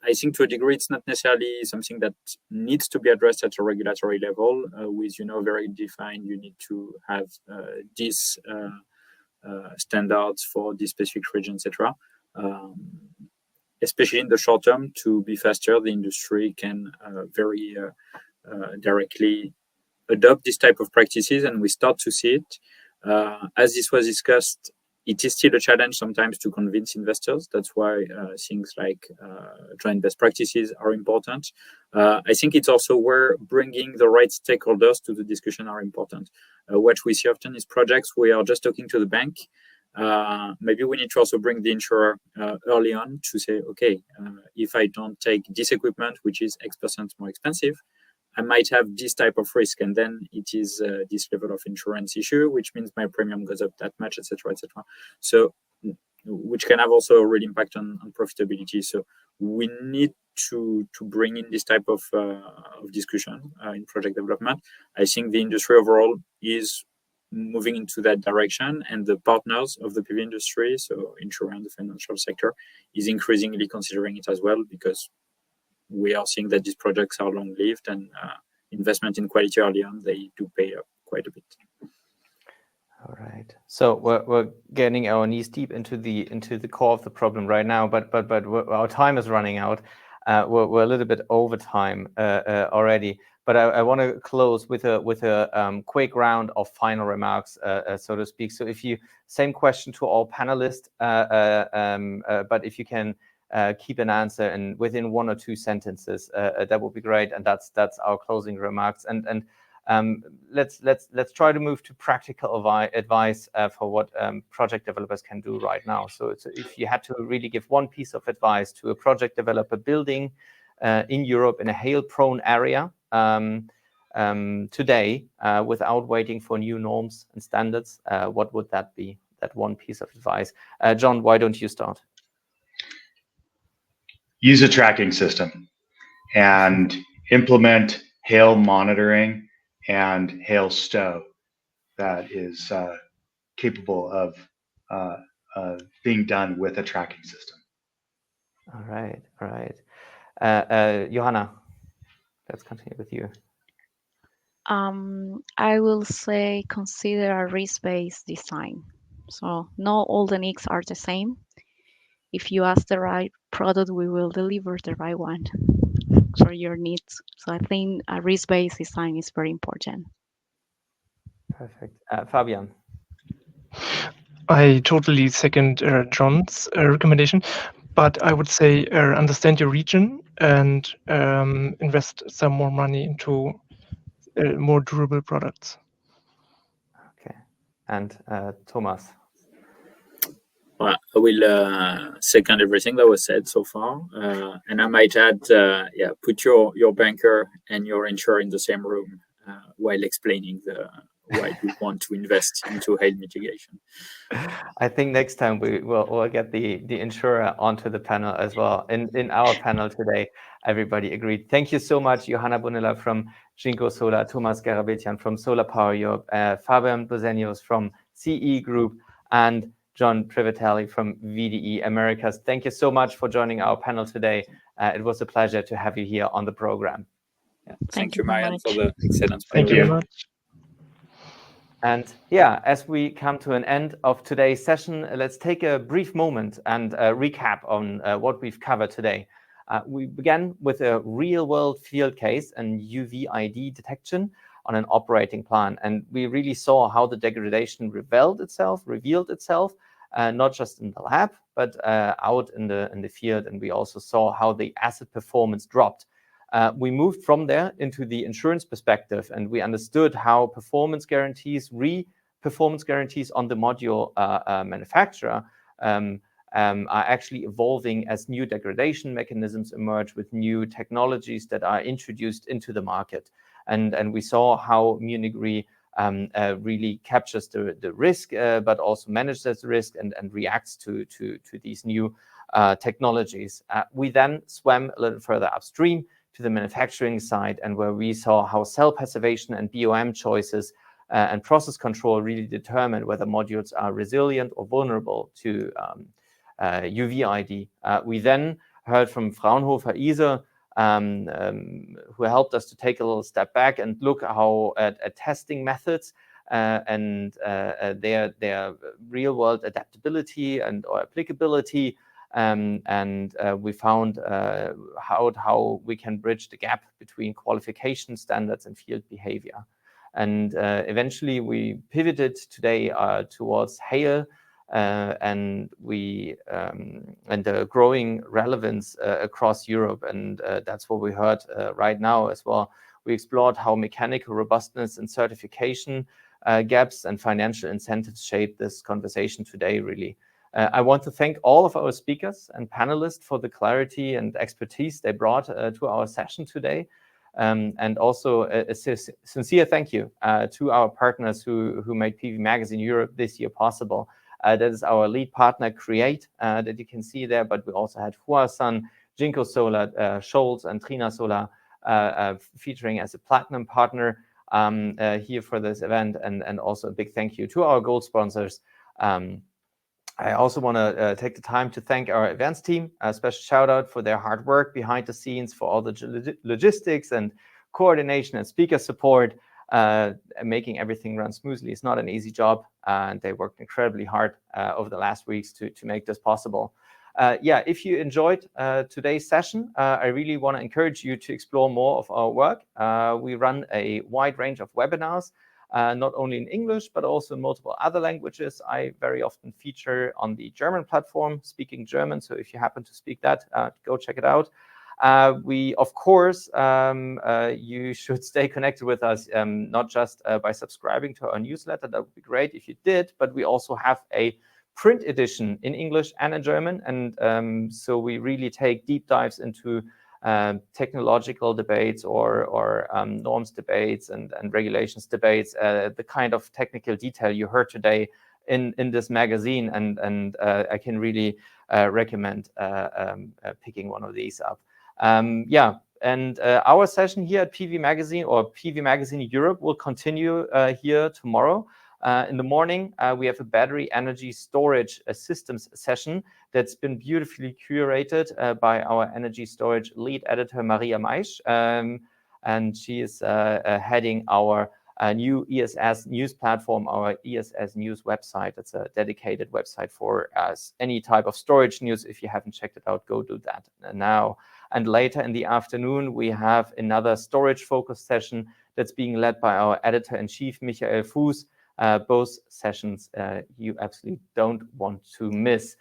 I think to a degree, it's not necessarily something that needs to be addressed at a regulatory level with, very defined, you need to have these standards for this specific region, etc. Especially in the short term, to be faster, the industry can very directly adopt this type of practices, and we start to see it. As this was discussed, it is still a challenge sometimes to convince investors. That's why things like joint best practices are important. I think it's also where bringing the right stakeholders to the discussion are important. What we see often is projects we are just talking to the bank. Maybe we need to also bring the insurer early on to say, okay, if I don't take this equipment, which is X% more expensive, I might have this type of risk, and then it is this level of insurance issue, which means my premium goes up that much, etc., etc. So, which can have also a real impact on profitability. So, we need to bring in this type of discussion in project development. I think the industry overall is moving into that direction, and the partners of the PV industry, so insurance, the financial sector, is increasingly considering it as well, because we are seeing that these projects are long-lived, and investment in quality early on, they do pay quite a bit. All right. So we're getting our knees deep into the core of the problem right now, but our time is running out. We're a little bit over time already. But I want to close with a quick round of final remarks, so to speak. So same question to all panelists, but if you can keep an answer and within 1 or 2 sentences, that would be great. And that's our closing remarks. And let's try to move to practical advice for what project developers can do right now. So if you had to really give one piece of advice to a project developer building in Europe in a hail-prone area today, without waiting for new norms and standards, what would that be? That one piece of advice. John, why don't you start? Use a tracking system and implement hail monitoring and hail stow that is capable of being done with a tracking system. All right. Johanna, let's continue with you. I will say consider a risk-based design. So not all the needs are the same. If you ask the right product, we will deliver the right one for your needs. So I think a risk-based design is very important. Perfect. Fabian. I totally second John's recommendation, but I would say understand your region and invest some more money into more durable products. Okay. And Thomas. Well, I will second everything that was said so far, and I might add, put your banker and your insurer in the same room while explaining why you want to invest into hail mitigation. I think next time we'll get the insurer onto the panel as well. In our panel today, everybody agreed. Thank you so much, Johanna Bonilla from Ginkgo Solar, Thomas Garabetian from Solar Power Europe, Fabian Bozenius from CE Group, and John Privatelli from VDE Americas. Thank you so much for joining our panel today. It was a pleasure to have you here on the program. Yeah. Thank you, Marian, for the excellent Thank you very much. And yeah, as we come to an end of today's session, let's take a brief moment and recap on what we've covered today. We began with a real-world field case and UVID detection on an operating plan. And we really saw how the degradation revealed itself, not just in the lab, but out in the field. And we also saw how the asset performance dropped. We moved from there into the insurance perspective, and we understood how performance guarantees on the module manufacturer are actually evolving as new degradation mechanisms emerge with new technologies that are introduced into the market. And we saw how Munich Re really captures the risk, but also manages the risk and reacts to these new technologies. We then swam a little further upstream to the manufacturing side, and where we saw how cell passivation and BOM choices and process control really determine whether modules are resilient or vulnerable to UVID. We then heard from Fraunhofer ISE, who helped us to take a little step back and look at testing methods and their real-world adaptability or applicability. And we found how we can bridge the gap between qualification standards and field behavior. And eventually we pivoted today towards hail and the growing relevance across Europe. And that's what we heard right now as well. We explored how mechanical robustness and certification gaps and financial incentives shape this conversation today, really. I want to thank all of our speakers and panelists for the clarity and expertise they brought to our session today. And also a sincere thank you to our partners who made PV Magazine Europe this year possible. That is our lead partner, Create, that you can see there, but we also had Huasan, Ginkgo Solar, Scholz, and Trina Solar featuring as a platinum partner here for this event. And also a big thank you to our gold sponsors. I also want to take the time to thank our events team. A special shout out for their hard work behind the scenes, for all the logistics and coordination and speaker support. making everything run smoothly is not an easy job, and they worked incredibly hard over the last weeks to make this possible. Yeah, if you enjoyed today's session, I really want to encourage you to explore more of our work. We run a wide range of webinars, not only in English, but also in multiple other languages. I very often feature on the German platform, Speaking German. So if you happen to speak that, go check it out. We, of course, you should stay connected with us, not just by subscribing to our newsletter. That would be great if you did, but we also have a print edition in English and in German. And so we really take deep dives into technological debates or norms debates and regulations debates, the kind of technical detail you heard today in this magazine. And I can really recommend picking one of these up. Yeah, and our session here at PV Magazine or PV Magazine Europe will continue here tomorrow. In the morning, we have a battery energy storage systems session that's been beautifully curated by our energy storage lead editor, Maria Maisch. And she is heading our new ESS news platform, our ESS news website. It's a dedicated website for any type of storage news. If you haven't checked it out, go do that now. And later in the afternoon, we have another storage-focused session that's being led by our editor-in-chief, Michael Fuß. Both sessions you absolutely don't want to miss.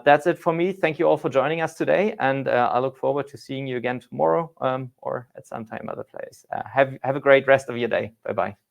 That's it for me. Thank you all for joining us today, and I look forward to seeing you again tomorrow or at some time other place. Have a great rest of your day. Bye-bye.